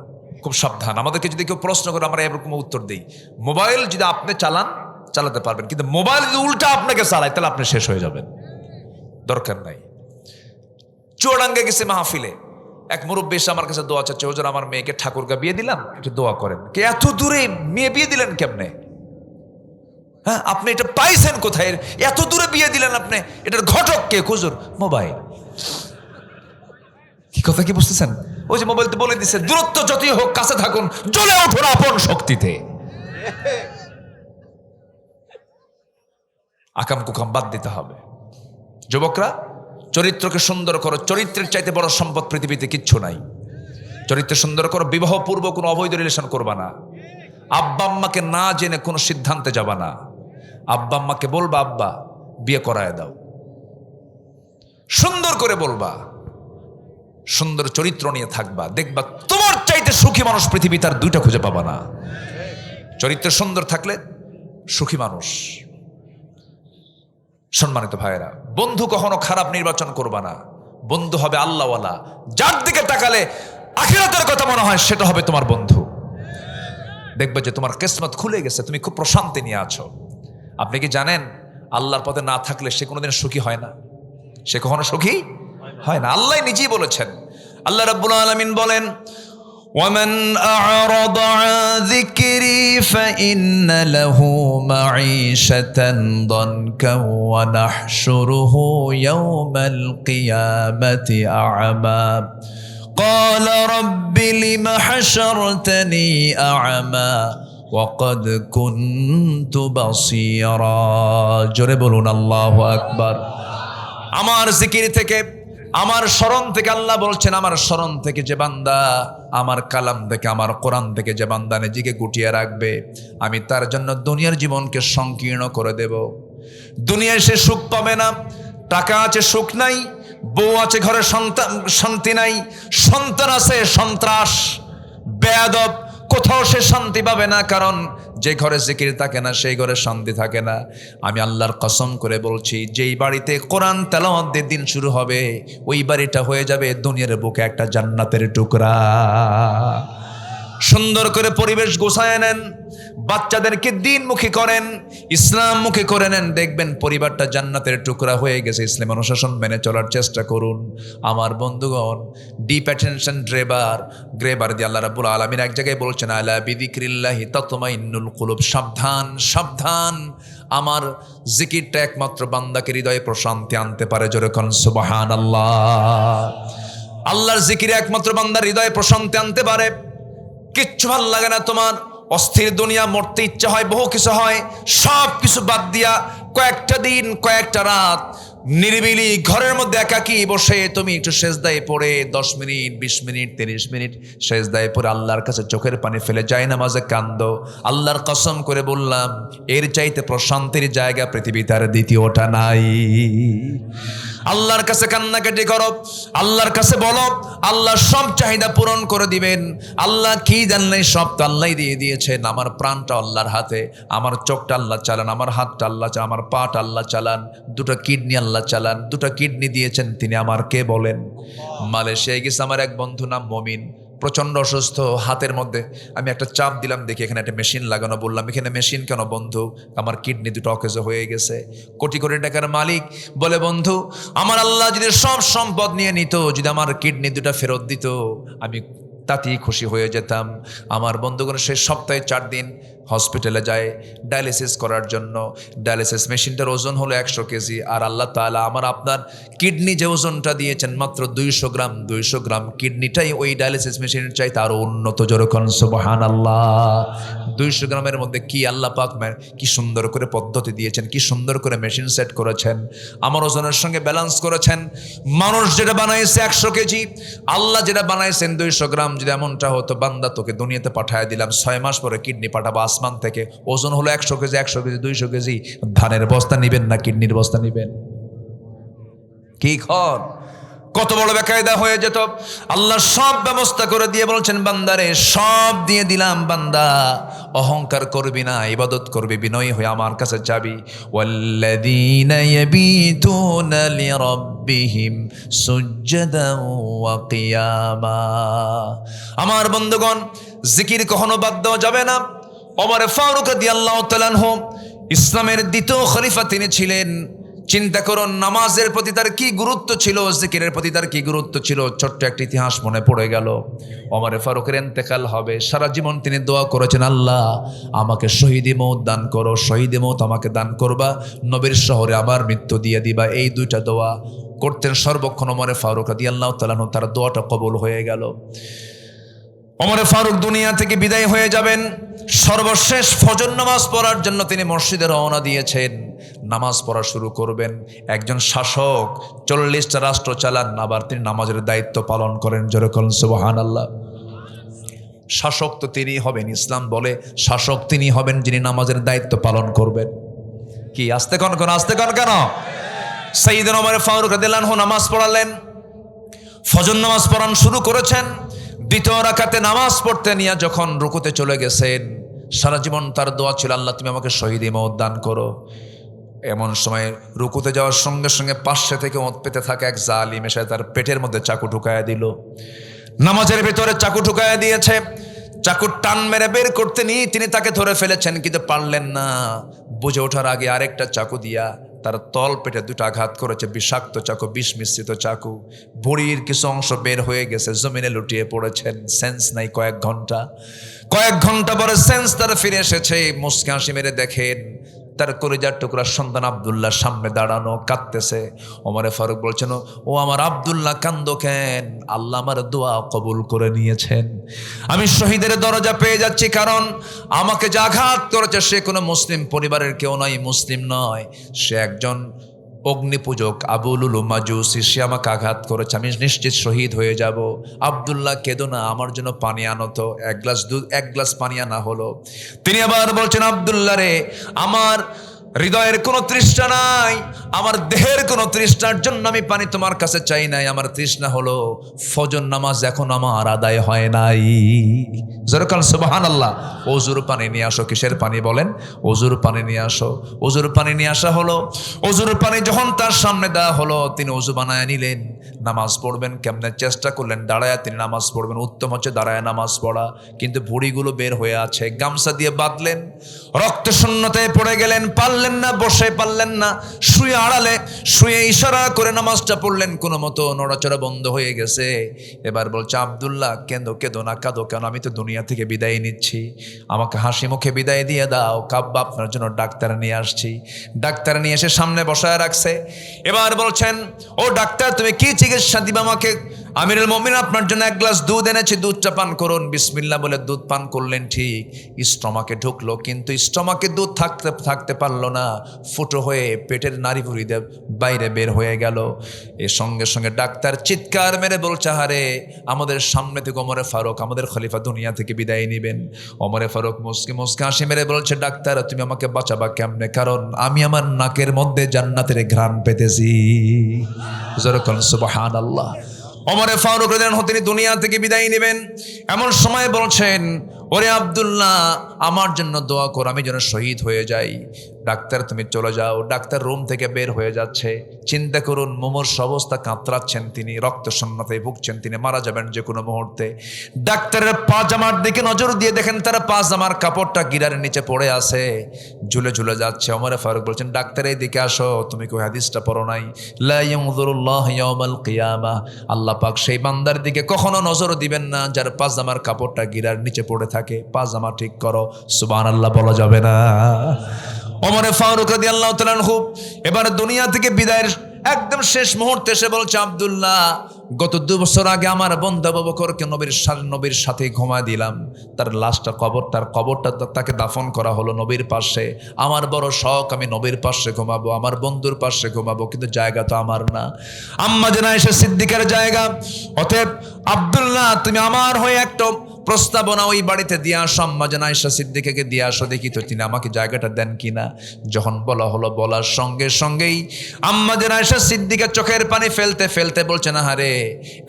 খুব সাবধান। আমাদেরকে যদি কেউ প্রশ্ন করে আমরা এরকম উত্তর দিই, মোবাইল যদি আপনি চালাতে পারবেন, কিন্তু মোবাইল যদি উল্টা আপনাকে চালায় তাহলে আপনি শেষ হয়ে যাবেন, দরকার নাই। চুয়াডাঙ্গে গেছে মাহফিলে, এক মুরব্বী এসে আমার কাছে দোয়া চাচ্ছে, হুজুর আমার মেয়েকে ঠাকুরগা বিয়ে দিলাম, একটু দোয়া করেন। কে এত দূরে মেয়ে বিয়ে দিলেন কেমনে? হ্যাঁ, আপনি এটা পাইছেন কোথায়? এত দূরে বিয়ে দিলেন আপনি, এটার ঘটক কে? হুজুর মোবাইল। কি কথা কি বুঝতেছেন? ওই যে মোবাইল তো বলে দিচ্ছে, দূরত্ব যতই হোক কাছে থাকুন, জ্বলে উঠুন আপন শক্তিতে। আকাম কুকাম বাদ দিতে হবে। যুবকরা চরিত্রকে সুন্দর করো। চরিত্রের চাইতে বড় সম্পদ পৃথিবীতে কিচ্ছু নাই। চরিত্র সুন্দর করো। বিবাহ পূর্ব কোনো অবৈধ রিলেশন করবা না। আব্বা আম্মাকে না জেনে কোনো সিদ্ধান্তে যাবা না। আব্বা আম্মাকে বলবা আব্বা বিয়ে করায় দাও, সুন্দর করে বলবা, সুন্দর চরিত্র নিয়ে থাকবা, দেখবা তোমার চাইতে সুখী মানুষ পৃথিবী তার দুইটা খুঁজে পাবা না। চরিত্র সুন্দর থাকলে সুখী মানুষ। সম্মানিত ভাইয়েরা, বন্ধু কখনো খারাপ নির্বাচন করবা না। বন্ধু হবে আল্লাহওয়ালা, যার দিকে তাকালে আখিরাতের কথা মনে হয় সেটা হবে তোমার বন্ধু। দেখবে যে তোমার কিসমত খুলে গেছে, তুমি খুব প্রশান্তি নিয়ে আছো। আপনি কি জানেন আল্লাহর পথে না থাকলে সে কোনোদিন সুখী হয় না? সে কখনো সুখী হয় না। আল্লাহ নিজেই বলেছেন। আল্লাহ রাব্বুল আলামিন বলেন, ومن أعرض عن ذكري فإن له معيشة ضنكا ونحشره يوم القيامة أعمى قال رب لم حشرتني أعمى وقد كنت بصيرا জোরে বলুন আল্লাহু আকবার। আমার জিকির থেকে, আমার স্মরণ থেকে, আল্লাহ বলছেন আমার স্মরণ থেকে যে বান্দা, আমার কালাম থেকে, আমার কোরআন থেকে যে বান্দা নিজেকে গুটিয়ে রাখবে, আমি তার জন্য দুনিয়ার জীবনকে সংকীর্ণ করে দেব। দুনিয়ায় সে সুখ পাবে না। টাকা আছে সুখ নাই, বউ আছে ঘরে শান্তি নাই, সন্তান আছে সন্ত্রাস, বেয়াদব, কোথাও সে শান্তি পাবে না। কারণ যে ঘরে জিকির থাকে না সেই ঘরে শান্তি থাকে না। আমি আল্লাহর কসম করে বলছি, যেই বাড়িতে কোরআন তেলাওয়াত দিয়ে দিন শুরু হবে, ওই বাড়িটা হয়ে যাবে দুনিয়ার বুকে একটা জান্নাতের টুকরা। সুন্দর করে পরিবেশ গোছায় নেন, বাচ্চাদেরকে দিনমুখী করেন, ইসলামমুখী করে নেন, দেখবেন পরিবারটা জান্নাতের টুকরা হয়ে গেছে। ইসলাম অনুশাসন মেনে চলার চেষ্টা করুন। আমার বন্ধুগণ, ডিপ অ্যাটেনশন গ্রেবার দিয়ে আল্লাহ রাব্বুল আলামিন এক জায়গায় বলছেন, আলা বিযিক্রিল্লাহি তাতমাইন্নুল কুলুব। সাবধান সাবধান, আমার জিকিরটা একমাত্র বান্দাকে হৃদয়ে প্রশান্তি আনতে পারে। জোরে কোন সুবহানাল্লাহ। আল্লাহর জিকিরে একমাত্র বান্দার হৃদয়ে প্রশান্তি আনতে পারে। কিচ্ছু ভাল লাগে না তোমার, অস্থির দুনিয়া, মরতে ইচ্ছা হয়, বহু কিছু হয়, সব কিছু বাদ দিয়া কয়েকটা দিন কয়েকটা রাত নিরিবিলি ঘরের মধ্যে একাকী বসে তুমি একটু সেজদায় পড়ে 10 মিনিট 20 মিনিট 30 মিনিট সেজদায় পড়ে আল্লাহর কাছে চোখের পানি ফেলে যায় নামাজে কান্দো, আল্লাহর কসম করে বললাম এর চাইতে প্রশান্তির জায়গা পৃথিবীতে আর দ্বিতীয়টা নাই। আল্লাহর কাছে কান্নাকাটি করো, আল্লাহর কাছে বলো, আল্লাহ সব চাহিদা পূরণ করে দিবেন। আল্লাহ কি জানলেই সব তো আল্লাহই দিয়ে দিয়েছেন। আমার প্রাণটা আল্লাহর হাতে, আমার চোখটা আল্লাহ চালান, আমার হাতটা আল্লাহ চালান, আমার পাটা আল্লাহ চালান, দুটো কিডনি আল্লাহ চালান, দুটো কিডনি দিয়েছেন তিনি আমার, কে বলেন? মালয়েশিয়ায় গেছে আমার এক বন্ধু, নাম মমিন, প্রচণ্ড অসুস্থ। হাতের মধ্যে আমি একটা চাপ দিলাম, দেখি এখানে একটা মেশিন লাগানো। বললাম এখানে মেশিন কেন? বন্ধু আমার কিডনি দুটো অকেজো হয়ে গেছে। কোটি কোটি টাকার মালিক। বলে বন্ধু আমার আল্লাহ যদি সব সম্পদ নিয়ে নিত, যদি আমার কিডনি দুটো ফেরত দিত, আমি তাতেই খুশি হয়ে যেতাম। আমার বন্ধুগণ সেই সপ্তাহে 4 দিন হসপিটালে যায় ডায়ালিসিস করার জন্য। ডায়ালিসিস মেশিনটার ওজন হলো 100 কেজি, আর আল্লাহ তাআলা আমার আপনার কিডনি যে ওজনটা দিয়েছেন মাত্র 200 গ্রাম। 200 গ্রাম কিডনিটাই ওই ডায়ালিসিস মেশিনের চাইতে আরো উন্নত। যেরকম সুবহানাল্লাহ। 200 গ্রামের মধ্যে কি আল্লাহ পাক কি সুন্দর করে পদ্ধতি দিয়েছেন, কি সুন্দর করে মেশিন সেট করেছেন, আমার ওজনের সঙ্গে ব্যালেন্স করেছেন। মানুষ যেটা বানাইছে 100 কেজি, আল্লাহ যেটা বানাইছেন 200 গ্রাম। যদি এমনটা হতো, বান্দা তোকে দুনিয়াতে পাঠায় দিলাম, 6 মাস পরে কিডনি পাঠাবো আসমান থেকে, ওজন হলো 100 কেজি, 100 কেজি 200 কেজি, ধানের বস্তা নিবেন না কিডনির বস্তা নিবেন? কি খর কত বড় বেকায়দা হয়ে যেত। আল্লাহ সব ব্যবস্থা করে দিয়ে বলছেন বান্দারে সব দিয়ে দিলাম, বান্দা অহংকার করবি না, ইবাদত করবি, বিনয়ী হয়ে আমার কাছে যাবি। ওয়াল্লাযীনা ইয়াবীতুনা লিরাব্বিহিম সুজদান ওয়া কিয়ামা। আমার বন্ধুগণ জিকির কখনো বাদ দেওয়া যাবে না। ওমর ফারুক রাদিয়াল্লাহু তাআলা আনহু ইসলামের দ্বিতীয় খলিফা তিনি ছিলেন। চিন্তা করুন নামাজের প্রতি তার কি গুরুত্ব ছিল, জিকিরের প্রতি তার কি গুরুত্ব ছিল। ছোট্ট একটা ইতিহাস মনে পড়ে গেল। ওমর ফারুকের ইন্তেকাল হবে, সারা জীবন তিনি দোয়া করেছেন, আল্লাহ আমাকে শহীদি মওত দান করো, শহীদি মওত আমাকে দান করবা, নবীর শহরে আমার মৃত্যু দিয়ে দিবা। এই দুইটা দোয়া করতেন সর্বক্ষণ ওমর ফারুক রাদিয়াল্লাহু তাআলা আনহু। তার দোয়াটা কবুল হয়ে গেল। ওমর ফারুক দুনিয়া থেকে বিদায় হয়ে যাবেন। সর্বশেষ ফজর নামাজ পড়ার জন্য তিনি মসজিদে রওনা দিয়েছেন। নামাজ পড়া শুরু করবেন। একজন শাসক 40টা রাষ্ট্র চালান, আবার তিনি নামাজের দায়িত্ব পালন করেন। যেরকম সুবহানাল্লাহ। শাসক তো তিনি হবেন, ইসলাম বলে শাসক তিনি হবেন যিনি নামাজের দায়িত্ব পালন করবেন। কি আস্তে কন কেন? সাইয়েদনা ওমর ফারুক রাদিয়াল্লাহু আনহু নামাজ পড়ালেন। ফজর নামাজ পড়ান শুরু করেছেন। দ্বিতীয় রাকাতে নামাজ পড়তে নিয়ে যখন রুকুতে চলে গেছেন, সারা জীবন তার দোয়া ছিল, আল্লাহ তুমি আমাকে শহীদি মওত দান করো। এমন সময় রুকুতে যাওয়ার সঙ্গে সঙ্গে পাশে থেকে ওঁত পেতে থাকা এক জালিম এসে তার পেটের মধ্যে চাকু ঢুকায়া দিল। নামাজের ভেতরে চাকু ঢুকায়া দিয়েছে। চাকুর টান মেরে বের করতে নিয়ে তিনি তাকে ধরে ফেলেছেন, কিন্তু পারলেন না। বুঝে ওঠার আগে আরেকটা চাকু দিয়া তার তল পেটে 2টা আঘাত করেছে। বিষাক্ত চাকু, বিষ মিশ্রিত চাকু। ভুঁড়ির কিছু অংশ বের হয়ে গেছে, জমিনে লুটিয়ে পড়েছেন। সেন্স নাই। কয়েক ঘন্টা পরে সেন্স তার ফিরে এসেছে। মুস্কি হাসি মেরে দেখেন তার কলিজার টুকরা সন্তান আব্দুল্লাহ সামনে দাঁড়ানো, কাঁদতেছে। ওমর ফারুক বলছেন, ও আমার আব্দুল্লাহ কান্দো কেন? আল্লাহ আমার দোয়া কবুল করে নিয়েছেন। আমি শহীদের দরজা পেয়ে যাচ্ছি, কারণ আমাকে যে আঘাত করেছে সে কোনো মুসলিম পরিবারের কেউ নয়, মুসলিম নয়, সে একজন অগ্নিপূজক আবু লুলু মাজুসি। সে আমাকে আঘাত করেছে, আমি নিশ্চিত শহীদ হয়ে যাব। আব্দুল্লাহ কেঁদো না, আমার জন্য পানি আনো তো। 1 গ্লাস দুধ, 1 গ্লাস পানি আনা হলো। তিনি আবার বলছেন, আব্দুল্লাহ রে, আমার হৃদয়ের কোনো তৃষ্ণা নাই, আমার দেহের কোনো তৃষ্ণার জন্য আমি পানি তোমার কাছে চাই নাই। আমার তৃষ্ণা হলো ফজর নামাজ এখন আমার আদায় হয় নাই। যেরকম সুবহানাল্লাহ। ওজুর পানি নিয়ে আসো। কিসের পানি বলেন? ওজুর পানি নিয়ে আসো। ওজুর পানি নিয়ে আসা হলো। ওজুর পানি যখন তার সামনে দেওয়া হলো, তিনি ওজু বানায় নিলেন। নামাজ পড়বেন কেমনে চেষ্টা করলেন, দাঁড়ায় তিনি নামাজ পড়বেন। উত্তম হচ্ছে দাঁড়ায় নামাজ পড়া, কিন্তু ভুঁড়িগুলো বের হয়ে আছে। গামছা দিয়ে বাঁধলেন, রক্ত শূন্যতায় পড়ে গেলেন, পারলেন না, বসে পারলেন না, শুয়ে আড়ালে শুয়ে ইশারা করে নামাজটা পড়লেন। কোনো মতো নড়াচড়া বন্ধ হয়ে গেছে। এবার বলছে, আব্দুল্লাহ কেঁদো না, কাঁদো কেন? আমি তো দুনিয়া থেকে বিদায় নিচ্ছি, আমাকে হাসি মুখে বিদায় দিয়ে দাও। কাব্বা আপনার জন্য ডাক্তার নিয়ে আসছি। ডাক্তার নিয়ে এসে সামনে বসায় রাখছে। এবার বলছেন, ও ডাক্তার তুমি কি চিকিৎসা দিবা আমাকে? আমিরুল মুমিনিন আপনার জন্য এক গ্লাস দুধ এনেছি, দুধটা পান করুন। বিসমিল্লাহ বলে দুধ পান করলেন, ঠিক স্টমাকে ঢুকলো, কিন্তু স্টমাকে দুধ থাকতে পারলো না, ফুটো হয়ে পেটের নাড়িভুড়ি দিয়ে বাইরে বের হয়ে গেল। এর সঙ্গে সঙ্গে ডাক্তার চিৎকার মেরে বলছে, হারে আমাদের সামনে থেকে ওমরে ফারুক, আমাদের খলিফা দুনিয়া থেকে বিদায় নেবেন। ওমরে ফারুক মুসকে মুসকে হাসি মেরে বলছে, ডাক্তার তুমি আমাকে বাঁচাবা কেমনে? কারণ আমি আমার নাকের মধ্যে জান্নাতের ঘ্রাণ পেতেছি। সুবহানাল্লাহ। ওমরে ফারুক রাদিয়াল্লাহু আনহু তিনি দুনিয়া থেকে বিদায় নেবেন, এমন সময় বলছেন, ওরে আব্দুল্লাহ আমার জন্য দোয়া কর, আমি যেন শহীদ হয়ে যাই। ডাক্তার তুমি চলে যাও। ডাক্তার রুম থেকে বের হয়ে যাচ্ছে। চিন্তা করুন, মুমূর্ষু অবস্থা, কাতরাচ্ছেন তিনি, রক্ত শূন্যতায় ভুগছেন, তিনি মারা যাবেন যে কোনো মুহূর্তে। ডাক্তারের পাজামার দিকে নজর দিয়ে দেখেন তার পাজামার কাপড়টা গিরারের নিচে পড়ে আছে, ঝুলে ঝুলে যাচ্ছে। ওমরে ফারুক বলছেন, ডাক্তার এই দিকে আসো, তুমি কি হাদিসটা পড়ো নাই? লা ইয়ানজুরুল্লাহু ইয়াওমাল কিয়ামাহ, আল্লাহ পাক সেই বান্দার দিকে কখনো নজর দিবেন না যার পাজামার কাপড়টা গিরার নিচে পড়ে থাকে। পাজামা ঠিক করো। সুবহানাল্লাহ বলা যাবে না? ওমরে ফারুক রাদিয়াল্লাহু তাআলা আনহু এবার দুনিয়া থেকে বিদায়ের একদম শেষ মুহূর্তে এসে বলছে, আব্দুল্লাহ গত 2 বছর আগে আমার বন্ধু আবু বকরকে নবীর সাথে ঘুমা দিলাম, তার লাশটা কবরটা তাকে দাফন করা হলো নবীর পাশে। আমার বড় শখ, আমি নবীর পাশে ঘুমাবো, আমার বন্ধুর পাশে ঘুমাবো, কিন্তু জায়গা তো আমার না, আম্মা জান আয়েশা সিদ্দিকার জায়গা। অতএব আব্দুল্লাহ তুমি আমার হয়ে একটা প্রস্তাবনা ওই বাড়িতে দিয়ে আসো, আম্মা জান আয়েশা সিদ্দিকাকে দিয়ে আসো, দেখি তো তিনি আমাকে জায়গাটা দেন কিনা। যখন বলা হলো, বলার সঙ্গে সঙ্গেই আম্মা জান আয়েশা সিদ্দিকা চোখের পানি ফেলতে ফেলতে বলছে, না হারে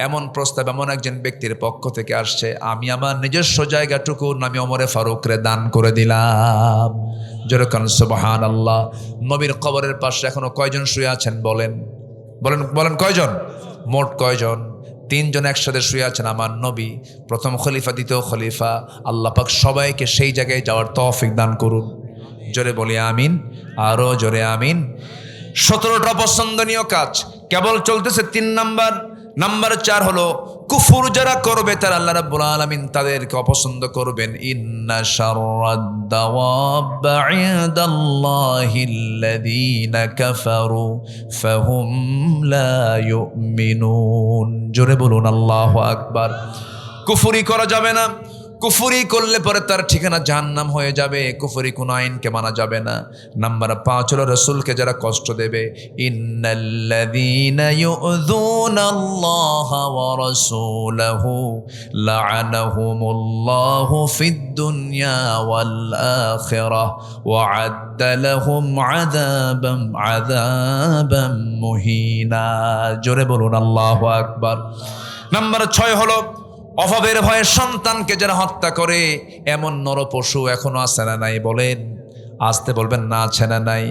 এমন প্রস্তাব এমন একজন ব্যক্তির পক্ষ থেকে আসছে, আমি আমার নিজস্ব জায়গাটুকু আমি ওমরে ফারুকরে দান করে দিলাম। যেরকম সুবহানাল্লাহ। নবীর কবরের পাশে এখনো কয়জন শুয়ে আছেন বলেন? বলেন বলেন কয়জন? মোট কয়জন? 3 জন একসাথে শুয়ে আছেন আমার নবী, প্রথম খলিফা, দ্বিতীয় খলিফা। আল্লাহ পাক সবাইকে সেই জায়গায় যাওয়ার তৌফিক দান করুন। জোরে বলি আমিন, আরো জোরে আমিন। 17টা পছন্দনীয় কাজ কেবল চলতেছে। 3 নাম্বার 4 হলো কুফর যারা করবে তারা আল্লাহ রাব্বুল আলামিন তাদেরকে অপছন্দ করবেন। ইন্না শাররাদ দাওয়াব ইনদাল্লাহিল্লাযীনা কাফারু ফাহুম লা ইউমিনুন। জোরে বলুন আল্লাহু আকবার। কুফরি করা যাবে না। কুফরি করলে পরে তার ঠিকানা জাহান্নাম হয়ে যাবে। কুফরি কোন আইনকে মানা যাবে না। নাম্বার 5 হলো রাসূলকে যারা কষ্ট দেবে। ইন্নাল্লাযীনা ইউযুনাল্লাহা ওয়া রাসূলাহু লা'আনাহুমুল্লাহু ফিদ দুনিয়া ওয়াল আখিরাহ ওয়া আ'আদ্দা লাহুম আযাবাম মুহিনা। জোরে বলুন আল্লাহু আকবার। নাম্বার 6 হলো অভাবের ভয়ে সন্তানকে যারা হত্যা করে, এমন নরপশু এখনো আছে না নাই? বলেন, আসতে বলবেন না আছে না নাই?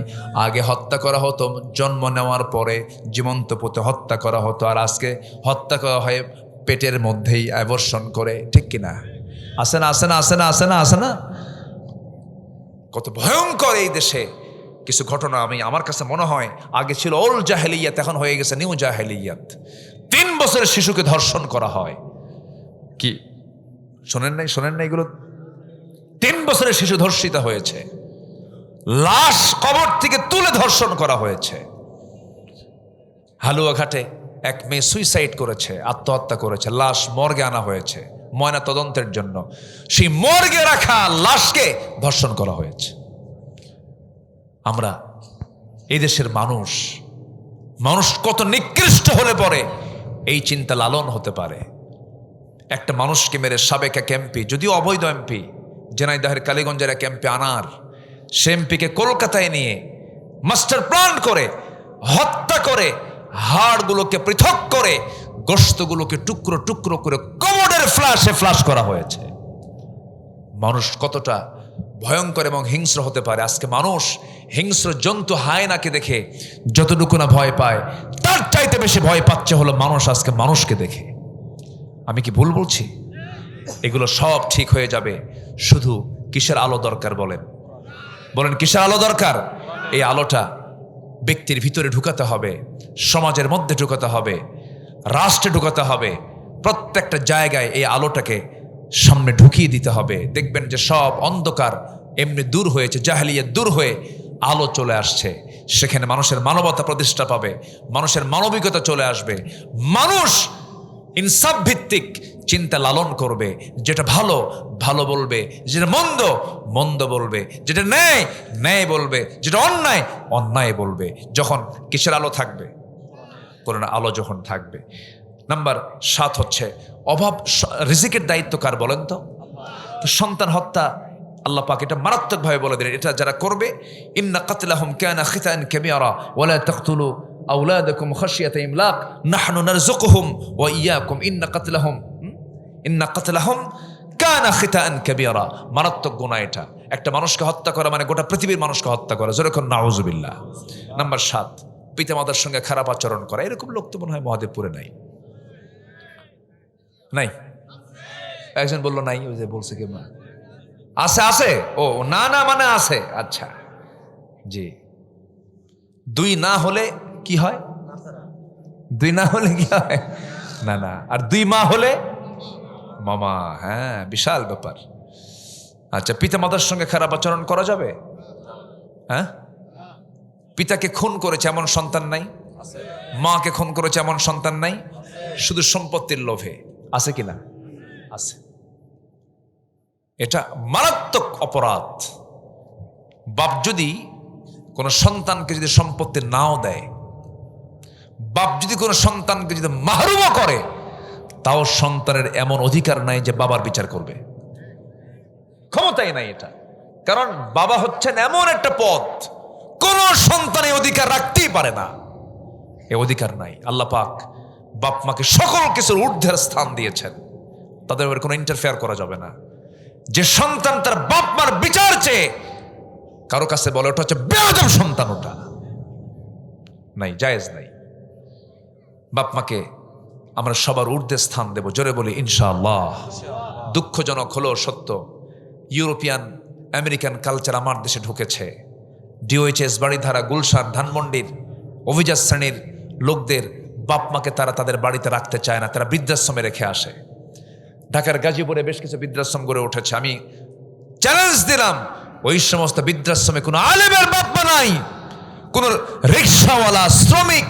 আগে হত্যা করা হতো জন্ম নেওয়ার পরে, জীবন্ত পুঁতে হত্যা করা হতো, আর আজকে হত্যা করা হয় পেটের মধ্যেই অ্যাবর্শন করে। ঠিক কিনা? আছে না? আছে না? আছে না? আছে না? আছে না? কত ভয়ঙ্কর এই দেশে কিছু ঘটনা। আমার কাছে মনে হয় আগে ছিল ওল্ড জাহেলিয়াত, এখন হয়ে গেছে নিউ জাহেলিয়াত। 3 বছরের শিশুকে ধর্ষণ করা হয়। কি শোনেন নাই? শোনেন নাই এগুলো? 3 বছরের শিশু ধর্ষিত হয়েছে, লাশ কবর থেকে তুলে ধর্ষণ করা হয়েছে। হালুয়াঘাটে এক মেয়ে সুইসাইড করেছে, আত্মহত্যা করেছে, লাশ মর্গে আনা হয়েছে ময়না তদন্তের জন্য। সেই মর্গে রাখা লাশকে ধর্ষণ করা হয়েছে। আমরা এই দেশের মানুষ কত নিকৃষ্ট হলে পরে এই চিন্তা লালন হতে পারে। একটা মানুষকে মেরে সাবেক এক এমপি, যদিও অবৈধ এমপি, ঝিনাইদহের কালীগঞ্জের এক এমপি আনার, সে এমপিকে কলকাতায় নিয়ে মাস্টার প্ল্যান করে হত্যা করে, হাড়গুলোকে পৃথক করে, গোশতগুলোকে টুকরো টুকরো করে কমোডের ফ্লাশ করা হয়েছে। মানুষ কতটা ভয়ঙ্কর এবং হিংস্র হতে পারে। আজকে মানুষ হিংস্র জন্তু হায়নাকে দেখে যতটুকু না ভয় পায়, তার চাইতে বেশি ভয় পাচ্ছে হলো মানুষ আজকে মানুষকে দেখে। আমি কি ভুল বলছি? এগুলো সব ঠিক হয়ে যাবে। শুধু কিসের আলো দরকার বলেন? বলেন কিসের আলো দরকার? এই আলোটা ব্যক্তির ভিতরে ঢুকাতে হবে, সমাজের মধ্যে ঢুকাতে হবে, রাষ্ট্রে ঢুকাতে হবে, প্রত্যেকটা জায়গায় এই আলোটাকে সামনে ঢুকিয়ে দিতে হবে। দেখবেন যে সব অন্ধকার এমনি দূর হয়েছে, জাহেলিয়াত দূর হয়ে আলো চলে আসছে। সেখানে মানুষের মানবতা প্রতিষ্ঠা পাবে, মানুষের মানবিকতা চলে আসবে। মানুষ ইনসাফ ভিত্তিক চিন্তা লালন করবে। যেটা ভালো ভালো বলবে, যেটা মন্দ মন্দ বলবে, যেটা ন্যায় ন্যায় বলবে, যেটা অন্যায় অন্যায় বলবে। যখন কিসের আলো থাকবে? কোরআনের আলো যখন থাকবে। নাম্বার 7 হচ্ছে অভাব। রিজিকের দায়িত্ব কার বলেন তো? সন্তান হত্যা আল্লাহ পাক এটা মারাত্মকভাবে বলে দিলেন, এটা যারা করবে, ইন্না কাতলাহুম কানা খিতান কাবীরা ওয়ালা তাকতুলু আওলাদাকুম খাশিয়াতা ইমলাক নাহনু নারযুকুহুম ওয়া ইয়াকুম ইন্না কাতলাহুম কানা খিতান কাবীরা। মারাত্মক গুনাহ এটা। একটা মানুষকে হত্যা করা মানে গোটা পৃথিবীর মানুষকে হত্যা করা। যেরকম নাউযুবিল্লাহ। নাম্বার 7 পিতামাতার সঙ্গে খারাপ আচরণ করা। এরকম লোক তো মনে হয় মহাদেবপুরে নাই। নাই? একজন বললো নাই, ওই যে বলছে কি আছে আছে। ও না না মানে আছে। আচ্ছা জি। 2 না হলে কি হয়? 2 না হলে কি হয়? না না। আর 2 মা হলে মামা। হ্যাঁ, বিশাল ব্যাপার। আচ্ছা, পিতা মাতার সঙ্গে খারাপ আচরণ করা যাবে? হ্যাঁ। পিতাকে খুন করেছে এমন সন্তান নাই? মাকে খুন করেছে এমন সন্তান নাই? শুধু সম্পত্তির লোভে। আছে কিনা? আছে। এটা মারাত্মক অপরাধ। বাপ যদি কোনো সন্তানকে যদি সম্পত্তি নাও দেয়, বাপ যদি কোনো সন্তানকে যদি মাহরুমও করে, তাও সন্তানের এমন অধিকার নাই যে বাবার বিচার করবে। ক্ষমতাই নাই এটা। কারণ বাবা হচ্ছেন এমন একটা পদ, কোন সন্তান এই অধিকার রাখতেই পারে না। এ অধিকার নাই। আল্লাহ পাক বাপ মাকে সকল কিছুর ঊর্ধ্বের স্থান দিয়েছেন। তাদের উপর কোনো ইন্টারফেয়ার করা যাবে না। যে সন্তান তার বাপ মার বিচার চেয়ে কারো কাছে বলে, ওটা হচ্ছে বেয়াদব সন্তান। ওটা নাই, জায়েজ নাই। বাপ মাকে আমরা সবার ঊর্ধ্বে স্থান দেব। জোরে বলি ইনশাআল্লাহ। দুঃখজনক হলো সত্য, ইউরোপিয়ান আমেরিকান কালচার আমার দেশে ঢুকেছে। ডিওএইচএস বাড়িধারা, গুলশান, ধানমন্ডির অভিজাত শ্রেণীর লোকদের বাপ মাকে তারা তাদের বাড়িতে রাখতে চায় না, তারা বৃদ্ধাশ্রমে রেখে আসে। ঢাকার গাজীপুরে বেশ কিছু বৃদ্ধাশ্রম গড়ে উঠেছে। আমি চ্যালেঞ্জ দিলাম, ওই সমস্ত বৃদ্ধাশ্রমে কোনো আলেমের বাপ মা নাই, কোন রিক্সাওয়ালা, শ্রমিক,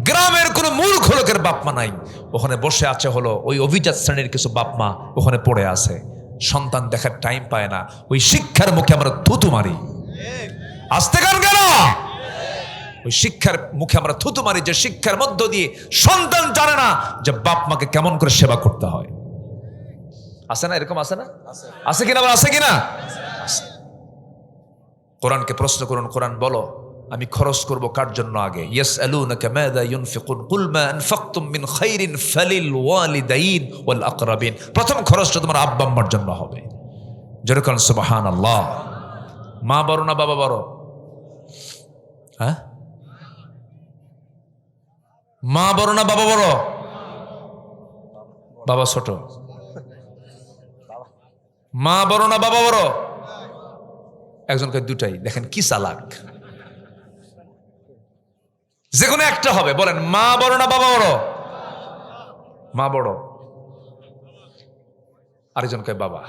গ্রামের কোনো মূর্খ লোকের বাপ মা নাই। ওখানে বসে আছে হলো ওই অভিজাত শ্রেণীর কিছু বাপ মা, ওখানে পড়ে আছে। সন্তান দেখার টাইম পায় না। ওই শিক্ষার মুখে আমরা থুতু মারি। আসতে গান কেন? ওই শিক্ষার মুখে আমরা থুতু মারি, যে শিক্ষার মধ্য দিয়ে সন্তান জানে না যে বাপ মাকে কেমন করে সেবা করতে হয়। আছে না? এরকম আছে না? আছে কিনা? আছে কিনা? কোরআনকে প্রশ্ন করুন, কোরআন বলো আমি খরচ করব কার জন্য? আগে ইয়াসআলুনাকা মাযা ইউনফিকুন কুল মা আনফাকতুম মিন খাইরিন ফালিল ওয়ালিদাইন ওয়াল আকরাবিন। প্রথম খরচটা তোমার আব্বা আম্মার জন্য হবে। যেরকম সুবহানাল্লাহ। মা বড় না বাবা বড়? হ্যাঁ, মা বড় না বাবা বড়? বাবা ছোট। মা বড় না বাবা বড়? একজনকে দুটাই। দেখেন কি চালাক। যে কোনো একটা হবে। বলেন মা বড় না বাবা বড়? মা বড়। আরেকজনকে বাবা।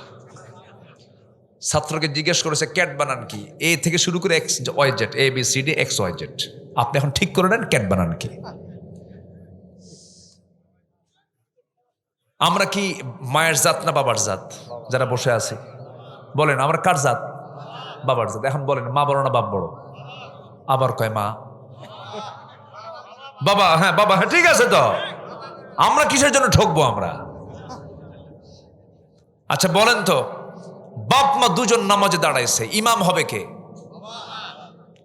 ছাত্রকে জিজ্ঞেস করেছে ক্যাট বানান কি? এ থেকে শুরু করে X Y Z, A B C D X Y Z. আপনি এখন ঠিক করে নেন ক্যাট বানান কি। আমরা কি মায়ের জাত না বাবার জাত? যারা বসে আছে বলেন আমরা কার জাত? বাবার জাত। এখন বলেন মা বড় না বাপ বড়? আবার কয় মা। বাবা। হ্যাঁ বাবা। হ্যাঁ ঠিক আছে। তো আমরা কিসের জন্য ঠকবো আমরা? আচ্ছা বলেন তো, বাপ মা দুজন নামাজে দাঁড়াইছে, ইমাম হবে কে?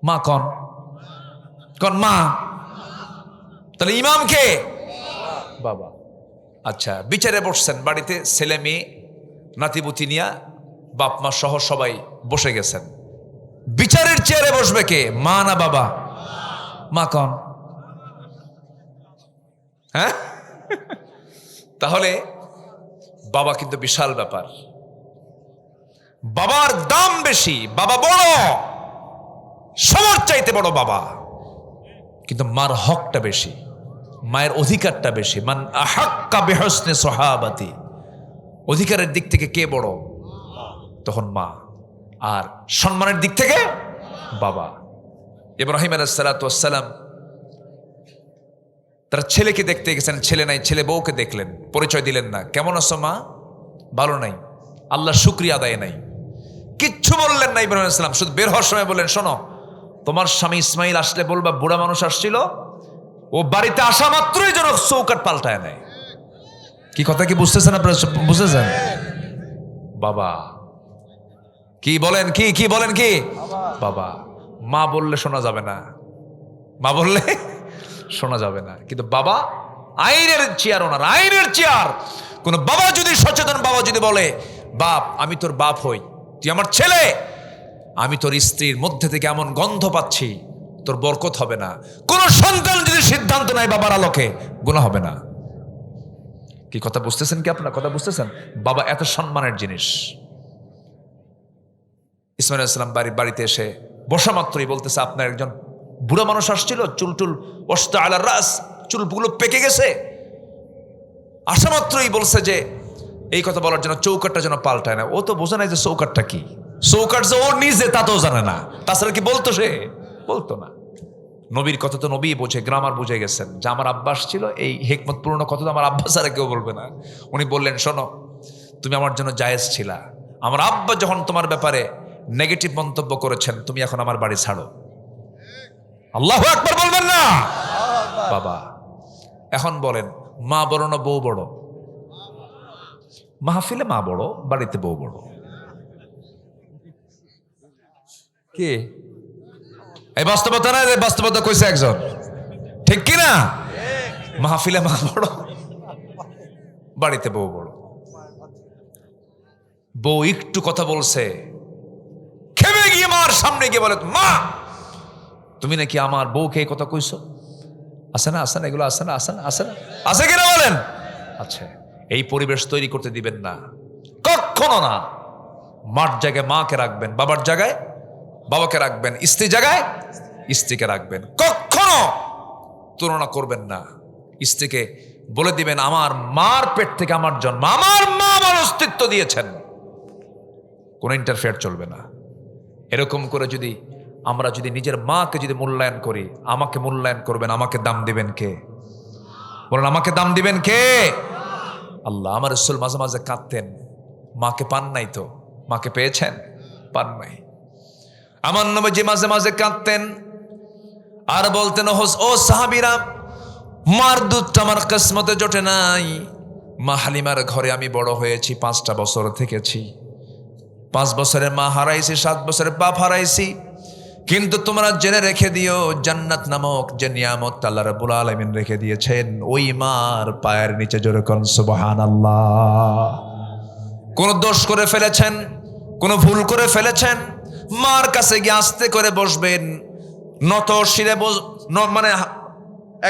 মা। কন কন মা। তাহলে ইমাম কে? বাবা। আচ্ছা, বিচারে বসছেন বাড়িতে, ছেলে মেয়ে নাতিপুতি নিয়া বাপ মা সহ সবাই বসে গেছেন। বিচারের চেয়ারে বসবে কে? মা না বাবা? মা। কন। হ্যাঁ, তাহলে বাবা কিন্তু বিশাল ব্যাপার। বাবার দাম বেশি, বাবা বড়, সবার চাইতে বড় বাবা। কিন্তু মার হকটা বেশি, মায়ের অধিকারটা বেশি। মান আহাক্কা বিহুসনি সাহাবাতি। অধিকারের দিক থেকে কে বড়? তখন মা। আর সম্মানের দিক থেকে বাবা। ইব্রাহিম আলাইহিস সালাতু ওয়াস সালাম তারা ছেলেকে দেখতে গেছেন, ছেলে নাই, ছেলে বউকে দেখলেন, পরিচয় দিলেন না। কেমন আছো মা? ভালো নাই। আল্লাহ শুকরিয়া আদায় নাই, কিচ্ছু বললেন না ইব্রাহিম আলাইহিস সালাম। শুধু বের হওয়ার সময় বললেন, শোনো, তোমার স্বামী ইসমাইল আসলে বলবা বুড়া মানুষ আসছিল, ও বাড়িতে আসা মাত্রই যেন চৌকাট পাল্টায় নেয়। কি কথা কি বুঝতেছেন আপনারা? বুঝতেছেন? বাবা কি বলেন, কি বলেন, কি বাবা? মা বললে শোনা যাবে না, মা বললে শোনা যাবে না, কিন্তু বাবা আইনের চেয়ার, ওনার আইনের চেয়ার। কোন বাবা যদি সচেতন বাবা যদি বলে, বাপ আমি তোর বাপ হই, তুই আমার ছেলে, আমি তোর স্ত্রীর মধ্যে থেকে এমন গন্ধ পাচ্ছি, তোর বরকত হবে না। কোন সন্তান যদি সিদ্ধান্ত নেয় বাবার আলোকে, গুনাহ হবে না। কি কথা বুঝতেছেন? কি আপনার কথা বুঝতেছেন? বাবা এত সম্মানের জিনিস। ইসমাইল আলাইহিস সালাম বাড়িতে এসে বসা মাত্রই বলতেছে, আপনার একজন বুড়া মানুষ আসছিল, চুল ওয়াস্তা আলা রাস, চুলগুলো পেকে গেছে। আসা মাত্রই বলছে যে এই কথা বলার জন্য চৌকাটটা যেন পাল্টায় না। ও তো বোঝে নাই যে চৌকাটটা কি, চৌকাট যে ও নিজে তা তো জানে না, তাছাড়া কি বলতো? সে বলতো না। নবীর কথা তো নবী বোঝে, গ্রামার বুঝে গেছেন যে আমার আব্বাস ছিল, এই হিকমতপূর্ণ কথা তো আমার আব্বাস আর কেউ বলবে না। উনি বললেন, শোনো, তুমি আমার জন্য জায়েজ ছিলা, আমার আব্বা যখন তোমার ব্যাপারে নেগেটিভ মন্তব্য করেছেন, তুমি এখন আমার বাড়ি ছাড়ো। আল্লাহু আকবার বলবেন না? বাবা এখন বলেন, মা বড় না বউ বড়? মাহফিলে মা বড়, বাড়িতে বউ বড়। কি এই বাস্তবতা না? বাস্তবতা কইছে একজন, ঠিক কি না? মাহফিলে মা বড়, বাড়িতে বউ বড়। বউ একটু কথা বলছে, খেপে গিয়ে মার সামনে গিয়ে বলে, মা তুমি নাকি আমার বউকে এই কথা কইছো? আছে না, আছে না, এগুলো আছে না, আছে না, আছে না, আছে কিনা বলেন? আচ্ছা, এই পরিবেশ তৈরি করতে দিবেন না, কখনো না। মার জায়গায় মাকে রাখবেন, বাবার জায়গায় বাবাকে রাখবেন, স্ত্রী জায়গায় স্ত্রীকে রাখবেন। কখনো তুলনা করবেন না। স্ত্রীকে বলে দিবেন, আমার মার পেট থেকে আমার জন্ম, আমার মা আমার অস্তিত্ব দিয়েছেন, কোন ইন্টারফেয়ার চলবে না। এরকম করে যদি আমরা যদি নিজের মাকে যদি মূল্যায়ন করি, আমাকে মূল্যায়ন করবেন, আমাকে দাম দিবেন কে? বলেন, আমাকে দাম দিবেন কে? আল্লাহ। আমার রাসূল মাঝে মাঝে কাঁদতেন, মাকে পান নাই তো? মাকে পেয়েছেন? পান নাই। আমার নবীজি মাঝে মাঝে কাঁদতেন আর বলতেন, ও সাহাবীরা, মার দুধটা আমার কিসমতে জোটে নাই। মা হালিমার ঘরে আমি বড় হয়েছি, 5টা বছর থেকেছি। 5 বছরে মা হারাইছি, 7 বছরে বাপ হারাইছি। কিন্তু তোমরা জেনে রেখে দিও, জান্নাত নামক যে নিয়ামত আল্লাহ রাব্বুল আলামিন রেখে দিয়েছেন, ওই মার পায়ের নিচে জোরে কোন সুবহানাল্লাহ। কোন দোষ করে ফেলেছেন, কোন ভুল করে ফেলেছেন, মার কাছে গিয়ে আস্তে করে বসবেন, নত শিরে মানে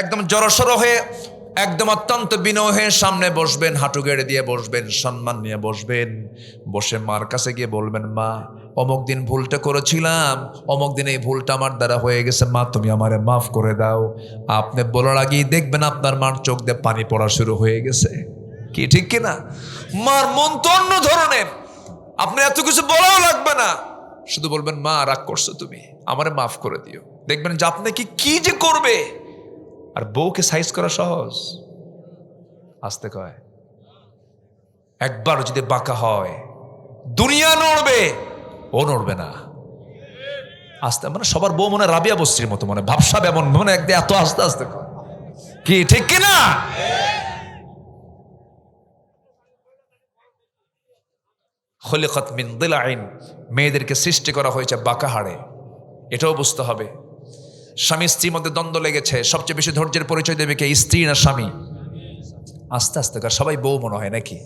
একদম জড়সড় হয়ে, একদম অত্যন্ত বিনয় হয়ে সামনে বসবেন, হাঁটু গেড়ে দিয়ে বসবেন, সম্মান নিয়ে বসবেন। বসে মার কাছে গিয়ে বলবেন, মা অমুক দিন ভুলটা করেছিলাম, অমুক দিন এই ভুলটা আমার দ্বারা হয়ে গেছে, মা তুমি আমারে মাফ করে দাও। আপনি বলার আগেই দেখবেন আপনার মার চোখ দিয়ে পানি পড়া শুরু হয়ে গেছে। কি ঠিক কিনা? মার মন তো অন্য ধরনের, আপনি এত কিছু বলাও লাগবে না, শুধু বলবেন, মা রাগ করছো তুমি, আমারে মাফ করে দিও। দেখবেন যে আপনাকে কি যে করবে। আর বউকে সাইজ করা সহজ, আসতে কয়। একবার যদি বাঁকা হয়, দুনিয়া নড়বে, ও নড়বে না। আস্তে, মানে সবার বউ মনে রাবিয়া বস্ত্রীর মতো, মনে ভাবসাব এমন, মনে একদম এত আস্তে আস্তে। কি ঠিক কিনা? খলিকাত মিন দিলাইন, মেয়েদেরকে সৃষ্টি করা হয়েছে বাঁকা হাড়ে, এটাও বুঝতে হবে। স্বামী স্ত্রীর মধ্যে দ্বন্দ্ব লেগেছে, সবচেয়ে বেশি ধৈর্যের পরিচয় দেবে কে? স্ত্রী না স্বামী? আস্তে আস্তে কর, সবাই বউ মনে হয় নাকি?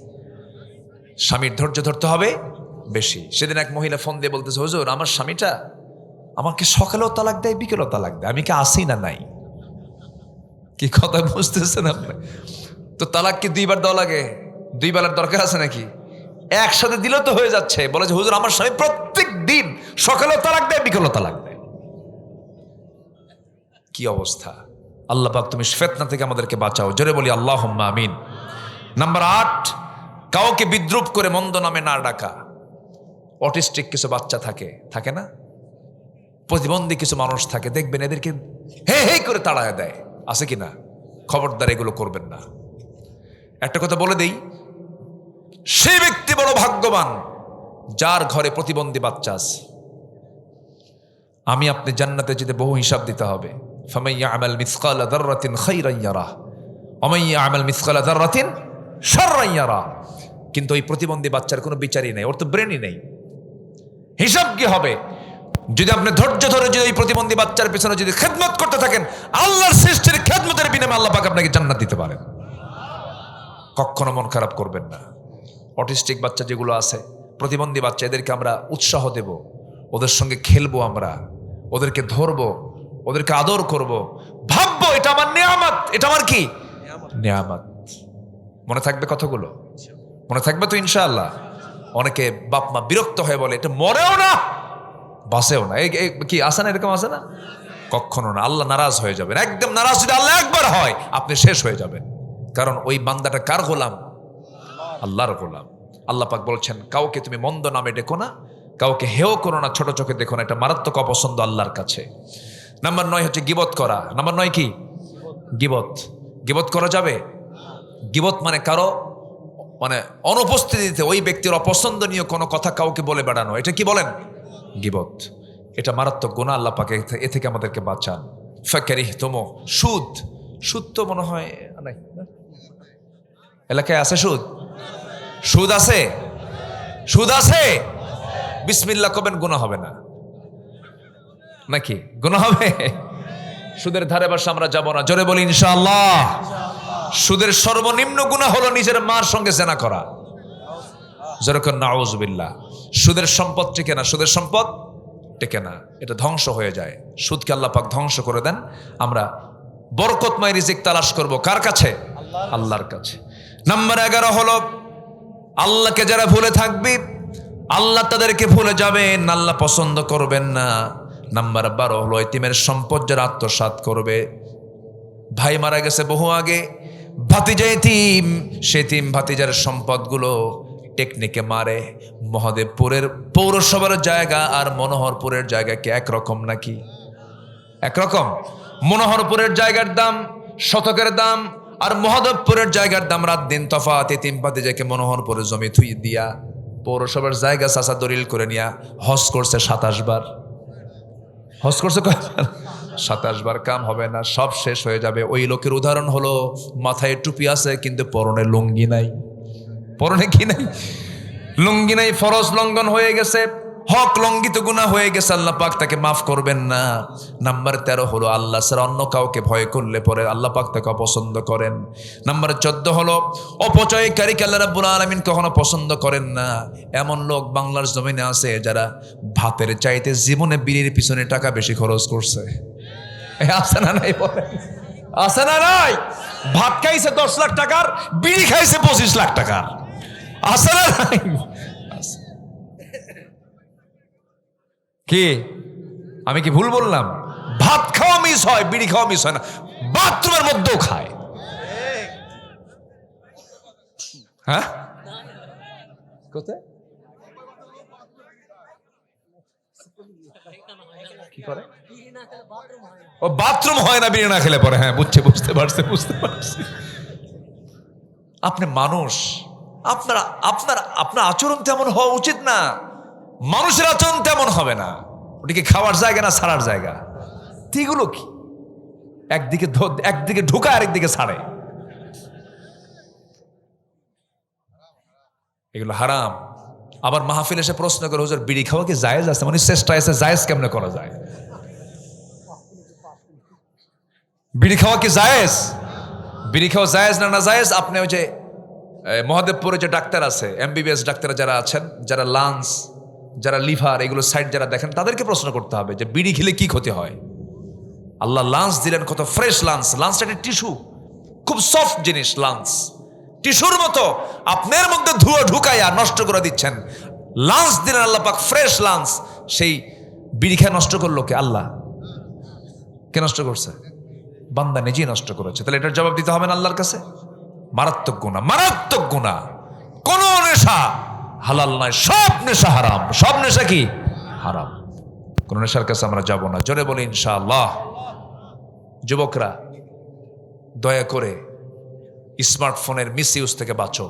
স্বামীর ধৈর্য ধরতে হবে বেশি। সেদিন এক মহিলা ফোন দিয়ে বলতেছে, হুজুর আমার স্বামীটা আমাকে সকালেও তালাক দেয়, বিকেলেও তালাক দেয়, আমি কি আসি না নাই? কি কথা বুঝতেছেন আপনি? তো তালাক কি 2 বার দেওয়া লাগে? 2 বেলার দরকার আছে নাকি? একসাথে দিলেও তো হয়ে যাচ্ছে। বলে যে হুজুর আমার স্বামী প্রত্যেক দিন সকালেও তালাক দেয়, বিকেলেও তালাক দেয়। কি অবস্থা! আল্লাহ পাক তুমি ফিতনা থেকে আমাদেরকে বাঁচাও, জোরে বলি আল্লাহুম্মা আমিন। নাম্বার 8, কাউকে বিদ্রুপ করে মন্দ নামে না ডাকা। অটিস্টিক কিছু বাচ্চা থাকে না, প্রতিবন্ধী কিছু মানুষ থাকে, দেখবেন এদেরকে হে হে করে তাড়ায় দেয়, আছে কিনা? খবরদার এগুলো করবেন না। একটা কথা বলে দেই, সেই ব্যক্তি বড় ভাগ্যবান যার ঘরে প্রতিবন্ধী বাচ্চা আছে। আমি আপনি জান্নাতে যেতে বহু হিসাব দিতে হবে। ফামান ইয়ামাল মিসকালা যাররাতিন খাইরান ইয়ারাহ ওয়া মান ইয়ামাল মিসকালা যাররাতিন শাররান ইয়ারাহ। কিন্তু ওই প্রতিবন্ধী বাচ্চার কোনো বিচারই নেই, ওর তো ব্রেনই নেই। হিসাব কি হবে? যদি আপনি ধৈর্য ধরে যদি ওই প্রতিবন্ধী বাচ্চার পেছনে যদি খেদমত করতে থাকেন, আল্লাহর সৃষ্টির খেদমতের বিনিময়ে আল্লাহ পাক আপনাকে জান্নাত দিতে পারেন। কখনো মন খারাপ করবেন না। অটিস্টিক বাচ্চা যেগুলো আছে, প্রতিবন্ধী বাচ্চা, এদেরকে আমরা উৎসাহ দেব, ওদের সঙ্গে খেলবো, আমরা ওদেরকে ধরবো, ওদেরকে আদর করব, ভাববো এটা আমার নিয়ামত, এটা আমার কি নিয়ামত। মনে থাকবে কথাগুলো? মনে থাকবে তো ইনশাআল্লাহ? অনেকে বাপ মা বিরক্ত হয়ে বলে এটা মরেও না বাসেও না, কি আসে না? এরকম আসে না? কখনো না। আল্লাহ নারাজ হয়ে যাবেন, একদম নারাজ। যদি আল্লাহ একবার হয় আপনি শেষ হয়ে যাবেন, কারণ ওই বান্দাটা কার গোলাম? আল্লাহর গোলাম। আল্লাহ পাক বলছেন কাউকে তুমি মন্দ নামে ডেকো না, কাউকে হেও করো না, ছোট চোখে দেখো না, এটা মারাত্মক অপছন্দ আল্লাহর কাছে। নাম্বার 9 হচ্ছে গিবত করা। নাম্বার 9 কি? গিবত। গিবত করা যাবে? গিবত মানে কারো অনুপস্থিতিতে ওই ব্যক্তির অপছন্দনীয় কোনো কথা কাউকে বলে বেড়ানো, এটা কি বলেন? গিবত। এটা মারাত্মক গুনাহ। আল্লাহ পাক এ থেকে আমাদেরকে বাঁচান। ফাকারিহতুমু, সুদ। সুদ তো মনে হয় নাই এলাকায় আছে। সুদ, সুদ আছে, সুদ আছে। বিসমিল্লাহ কবেন, গুনাহ হবে না নাকি? গুনাহ হবে? সুদের ধারে বাসা আমরা যাব না, জোরে বলি ইনশাআল্লাহ। সুদের সর্বনিম্ন গুনাহ হলো নিজের মার সঙ্গে জেনা করা। যেরকম নাউজুবিল্লাহ। সুদের সম্পদ টেকে না, সুদের সম্পদ টেকে না, এটা ধ্বংস হয়ে যায়। সুদকে আল্লাহ পাক ধ্বংস করে দেন। আমরা বরকতময় রিজিক তালাশ করব কার কাছে? আল্লাহর কাছে। নাম্বার 11 হলো আল্লাহকে যারা ভুলে থাকবি, আল্লাহ তাদেরকে ভুলে যাবেন, আল্লাহ পছন্দ করবেন না। নাম্বার 12 হলো এতিমের সম্পদ যারা আত্মসাৎ করবে। ভাই মারা গেছে বহু আগে, ভাতিজা এতিম, সে এতিম ভাতিজার সম্পদগুলো টেকনিকে মারে। মহাদেবপুরের পৌরসভার জায়গা আর মনোহরপুরের জায়গা কি একরকম নাকি? একরকম। মনোহরপুরের জায়গার দাম, শতকের দাম, আর মহাদেবপুরের জায়গার দাম রাত দিন তফাৎ। এতিম ভাতিজাকে মনোহরপুরের জমি থুই দিয়া পৌরসভার জায়গা চাচা দলিল করে নিয়া হজ করছে 27 বার। হজ করছে 27 বার। কাম হবে না, সব শেষ হয়ে যাবে। ওই লোকের উদাহরণ হলো মাথায় টুপি আছে কিন্তু পরনে লুঙ্গি নাই। পরনে কি নাই? লুঙ্গি নাই। ফরজ লঙ্ঘন হয়ে গেছে, হক লঙ্ঘিত গুনাহ হয়ে গেছে, আল্লাহ পাক তাকে মাফ করবেন না। নাম্বার 13 হলো আল্লাহ ছাড়া অন্য কাউকে ভয় করলে পরে আল্লাহ পাক তাকে অপছন্দ করেন। নাম্বার 14 হলো অপচয়কারীকে আল্লাহ রাব্বুল আলামিন কখনো পছন্দ করেন না। এমন লোক বাংলার জমিনে আছে যারা ভাতের চাইতে জীবনে বিড়ির পিছনে টাকা বেশি খরচ করছে। আছে না নাই? বলে আছে না নাই? ভাত খাইছে 10 লাখ টাকার, বিড়ি খাইছে 25 লাখ টাকার। আছে না নাই? কি আমি কি ভুল বললাম? ভাত খাওয়া মিস হয়, বিড়ি খাওয়া মিস হয় না, বাথরুমের মধ্যেও খায়। হ্যাঁ, কোথায় কি করে? ও বাথরুম হয় না বিড়ি না খেলে পরে। হ্যাঁ, বুঝতে পারছি। আপনি মানুষ, আপনার আচরণ তেমন হওয়া উচিত না। মানুষের আচরণ তেমন হবে না। ওটিকে খাওয়ার জায়গা না ছাড়ার জায়গা। এগুলো কি একদিকে ঢুকায় আরেকদিকে ছাড়ে, এগুলো হারাম। আবার মাহফিল এসে প্রশ্ন করে, হুজুর বিড়ি খাওয়া কি জায়েজ আছে? মানে চেষ্টা আছে, জায়েজ কেমনে করা যায়? বিড়ি খাওয়া কি জায়েজ? বিড়ি খাওয়া জায়েজ না না জায়েজ? আপনি ওই যে মহাদেবপুরে যে ডাক্তার আছে, MBBS ডাক্তার যারা আছেন, যারা লাংস, যারা লিভার, এগুলো সাইড যারা দেখেন, তাদেরকে প্রশ্ন করতে হবে যে বিড়ি খেলে কি ক্ষতি হয়। আল্লাহ লাংস দিলেন, কত ফ্রেশ লাংস। লাংসটা একটা টিস্যু, খুব সফট জিনিস। লাংস টিস্যুর মতো আপনার মধ্যে ধুয়ো ঢুকাইয়া নষ্ট করে দিচ্ছেন। লাংস দিলেন আল্লাহ পাক, ফ্রেশ লাংস। সেই বিড়ি খেয়ে নষ্ট করলো কে? আল্লাহ। কে নষ্ট করছে? বান্দা নিজেই নষ্ট করেছে। তাহলে এটার জবাব দিতে হবে না আল্লাহর কাছে। মারাত্মক গুনাহ, মারাত্মক গুনাহ। কোন নেশা হালাল নয়, সব নেশা হারাম। সব নেশা কি? হারাম। কোন নেশার কাছে আমরা যাব না, জোরে বলি ইনশাআল্লাহ। যুবকরা, দয়া করে স্মার্টফোনের মিসইউজ থেকে বাঁচো।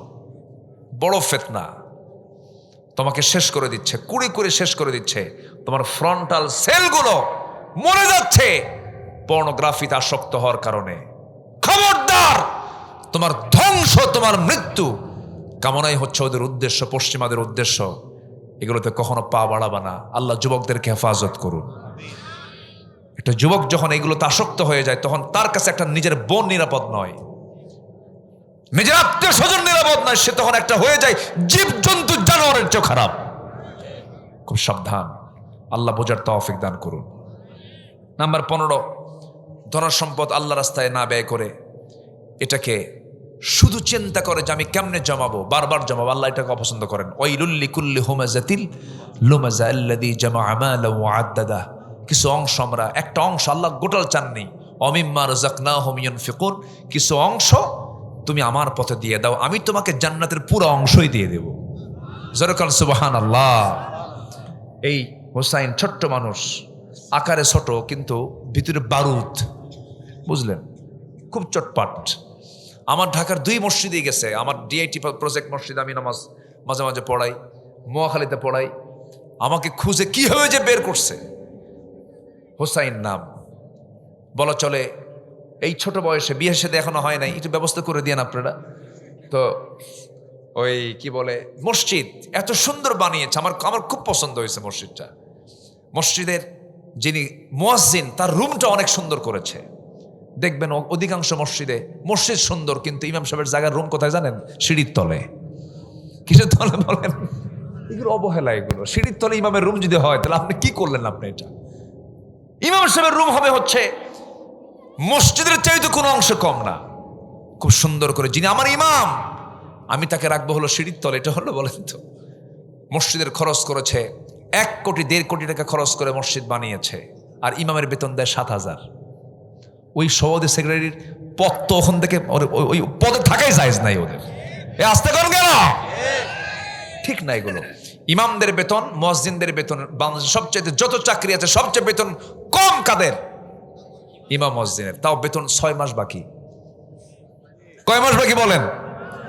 বড় ফিতনা, তোমাকে শেষ করে দিচ্ছে, কুড়ি শেষ করে দিচ্ছে। তোমার ফ্রন্টাল সেলগুলো মরে যাচ্ছে পর্নোগ্রাফিতে আসক্ত হওয়ার কারণে। খবরদার, তোমার ধ্বংস, তোমার মৃত্যু কামনাই হচ্ছে ওদের উদ্দেশ্য, পশ্চিমাদের উদ্দেশ্য। এগুলোতে কখনো পা বাড়াবা না। আল্লাহ যুবকদেরকে হেফাজত করুন। একটা যুবক যখন এগুলোতে আসক্ত হয়ে যায়, তখন তার কাছে একটা নিজের বোন নিরাপদ নয়, নিজের আত্মীয় স্বজন নিরাপদ নয়, সে তখন একটা হয়ে যায় জীবজন্তু, জানোয়ারের চেয়ে খারাপ। খুব সাবধান, আল্লাহ বোঝার তৌফিক দান করুন। নাম্বার 15, ধন সম্পদ আল্লাহ রাস্তায় না ব্যয় করে এটাকে শুধু চিন্তা করে যে আমি কেমনে জমাবো, বারবার জমাবো, আল্লাহ এটাকে অপছন্দ করেন। ওয়াইলুল লিকুল্লি হুমাযাতিল লুমাযা আল্লাযী জামাআ মালান ওয়া আদ্দাদা। কিছু অংশ, আমরা একটা অংশ, আল্লাহ গোটাল চাননি। ওমিম্মা রাযাকনাহুম ইউনফিকুন, কিছু অংশ তুমি আমার পথে দিয়ে দাও, আমি তোমাকে জান্নাতের পুরো অংশই দিয়ে দেব। জোরে সুবহানাল্লাহ। এই হোসাইন ছোট্ট মানুষ, আকারে ছোট কিন্তু ভিতরে বারুদ, বুঝলেন, খুব চটপাট। আমার ঢাকার 2 মসজিদে গেছে, আমার ডিআইটি প্রজেক্ট মসজিদে আমি নামাজ মাঝে মাঝে পড়াই, মোয়াখালীতে পড়াই। আমাকে খুঁজে কিভাবে যে বের করছে, হোসাইন নাম বলা চলে। এই ছোট বয়সে, বিয়ে সাথে এখনো হয় নাই, একটু ব্যবস্থা করে দিয়েন আপনারা। তো ওই কি বলে, মসজিদ এত সুন্দর বানিয়েছে, আমার খুব পছন্দ হয়েছে মসজিদটা। মসজিদের যিনি মুয়াজ্জিন, তার রুমটা অনেক সুন্দর করেছে। দেখবেন অধিকাংশ মসজিদে মসজিদ সুন্দর, কিন্তু ইমাম সাহেবের জায়গার রুম কোথায় জানেন? সিঁড়ির তলে। কিসের তলে বলেন? এগুলো অবহেলা। এগুলো সিঁড়ির তলে ইমামের রুম যদি হয়, তাহলে আপনি কি করলেন? আপনি এটা, ইমাম সাহেবের রুম হবে হচ্ছে মসজিদের চাইতে কোনো অংশ কম না, খুব সুন্দর করে। যিনি আমার ইমাম, আমি তাকে রাখবো হলো সিঁড়ির তলে। এটা হলো, বলেন তো, মসজিদের খরচ করেছে 1 কোটি 1.5 কোটি টাকা খরচ করে মসজিদ বানিয়েছে, আর ইমামের বেতন দেয় 7,000। ওই সভাপতি সেক্রেটারির পদ তো ওখান থেকে ওই পদে থাকাই জায়েজ নাই ওদের। এ আস্তে করেন কেন? ঠিক না এগুলো। ইমামদের বেতন, মুয়াজ্জিনদের বেতন, বাংলাদেশের সবচেয়ে যত চাকরি আছে সবচেয়ে বেতন কম কাদের? ইমাম মুয়াজ্জিনের। তাও বেতন 6 মাস বাকি। কয় মাস বাকি বলেন?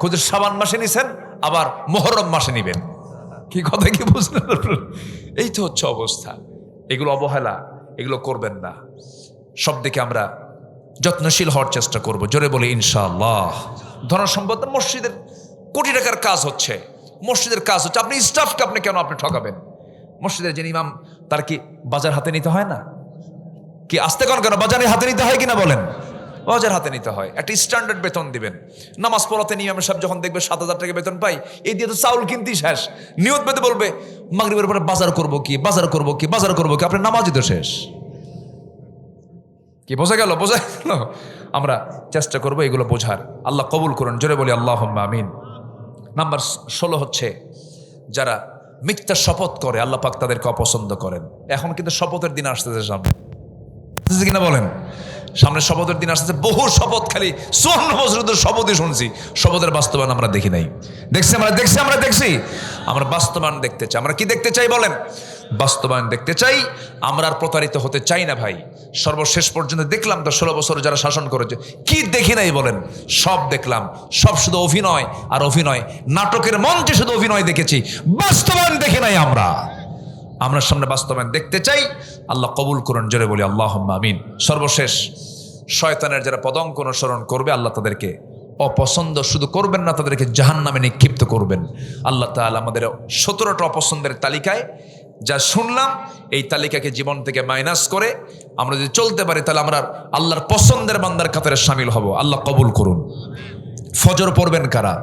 খুদ শাবান মাসে নিছেন, আবার মুহররম মাসে নিবেন। কি কথা, কি বুঝলেন? এই তো হচ্ছে অবস্থা। এগুলো অবহেলা, এগুলো করবেন না। সব দিকে আমরা যত্নশীল হওয়ার চেষ্টা করব। জোরে বলি ইনশাআল্লাহ। ধন সম্পদ, মসজিদের কোটি টাকার কাজ হচ্ছে, মসজিদের কাজ হচ্ছে। আপনি স্টাফকে আপনি কেন আপনি ঠকাবেন? মসজিদের যিনি ইমাম, তার কি বাজার হাতে নিতে হয় না? কি আস্তে কেন বাজারে হাতে নিতে হয় কিনা বলেন? বাজার হাতে নিতে হয়। একটা স্ট্যান্ডার্ড বেতন দিবেন। নামাজ পড়াতে ইমাম সাহেব যখন দেখবে 7,000 টাকা বেতন পাই, এই দিয়ে তো চাউল কিনতেই শেষ। নিয়ত বেঁধে বলবে মাগরিবের পরে বাজার করবো কি, বাজার করবো কি, বাজার করবো কি, আপনার নামাজই তো শেষ। কি বোঝা গেল? বোঝা গেল? আমরা চেষ্টা করবো এগুলো বোঝার। আল্লাহ কবুল করুন। জোরে বলি আল্লাহুম্মা আমিন। নাম্বার 16 হচ্ছে যারা মিথ্যা শপথ করে, আল্লাহ পাক তাদেরকে অপছন্দ করেন। এখন কিন্তু শপথের দিন আসতেছে সামনে, কিনা বলেন? সামনে শপথের দিন আসতেছে। বহু শপথ, খালি 54 বছর ধরে শপথই শুনছি, শপথের বাস্তবায়ন আমরা দেখি নাই। আমরা বাস্তবায়ন দেখতে চাই। আমরা কি দেখতে চাই বলেন? বাস্তবায়ন দেখতে চাই। আমরা আর প্রতারিত হতে চাই না ভাই। সর্বশেষ পর্যন্ত দেখলাম তো 16 বছর যারা শাসন করেছে, কি দেখি নাই বলেন? সব দেখলাম। সব শুধু অভিনয় আর অভিনয়, নাটকের মঞ্চে শুধু অভিনয় দেখেছি, বাস্তবায়ন দেখি নাই আমরা। আমরা সামনে বাস্তবায়ন দেখতে চাই। আল্লাহ কবুল করুন। জোরে বলি আল্লাহুম্মা আমিন। সর্বশেষ, শয়তানের যারা পদাঙ্ক অনুসরণ করবে, আল্লাহ তাদেরকে অপছন্দ শুধু করবেন না, তাদেরকে জাহান্নামে নিক্ষিপ্ত করবেন। আল্লাহ তাআলা আমাদের 17টা অপছন্দের তালিকায় যা শুনলাম, এই তালিকাকে জীবন থেকে মাইনাস করে আমরা যদি চলতে পারি, তাহলে আমরা আল্লাহর পছন্দের বান্দার কাতারে শামিল হব। আল্লাহ কবুল করুন। ফজর পড়বেন কারা?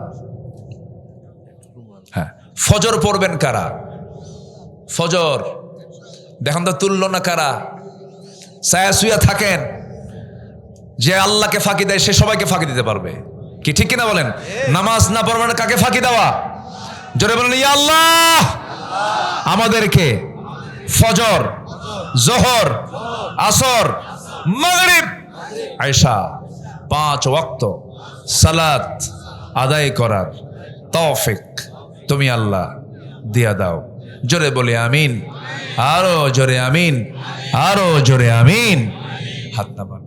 হ্যাঁ, ফজর পড়বেন কারা? ফজর দেখুন তো তুলল না কারা? ছায়া শুয়া থাকেন, যে আল্লাহকে ফাঁকি দেয় সে সবাইকে ফাঁকি দিতে পারবে। কি ঠিক কিনা বলেন? নামাজ না পড়বেন কাকে ফাঁকি দেওয়া? জোরে বলেন ইয়া আল্লাহ। আমাদেরকে ফজর, জোহর, আসর, মাগরিব, আয়েশা 5 ওয়াক্ত সালাত আদায় করার তৌফিক তুমি আল্লাহ দিয়া দাও। জোরে বলি আমিন। আরো জোরে আমিন, আরো জোরে আমিন। হাত নামান।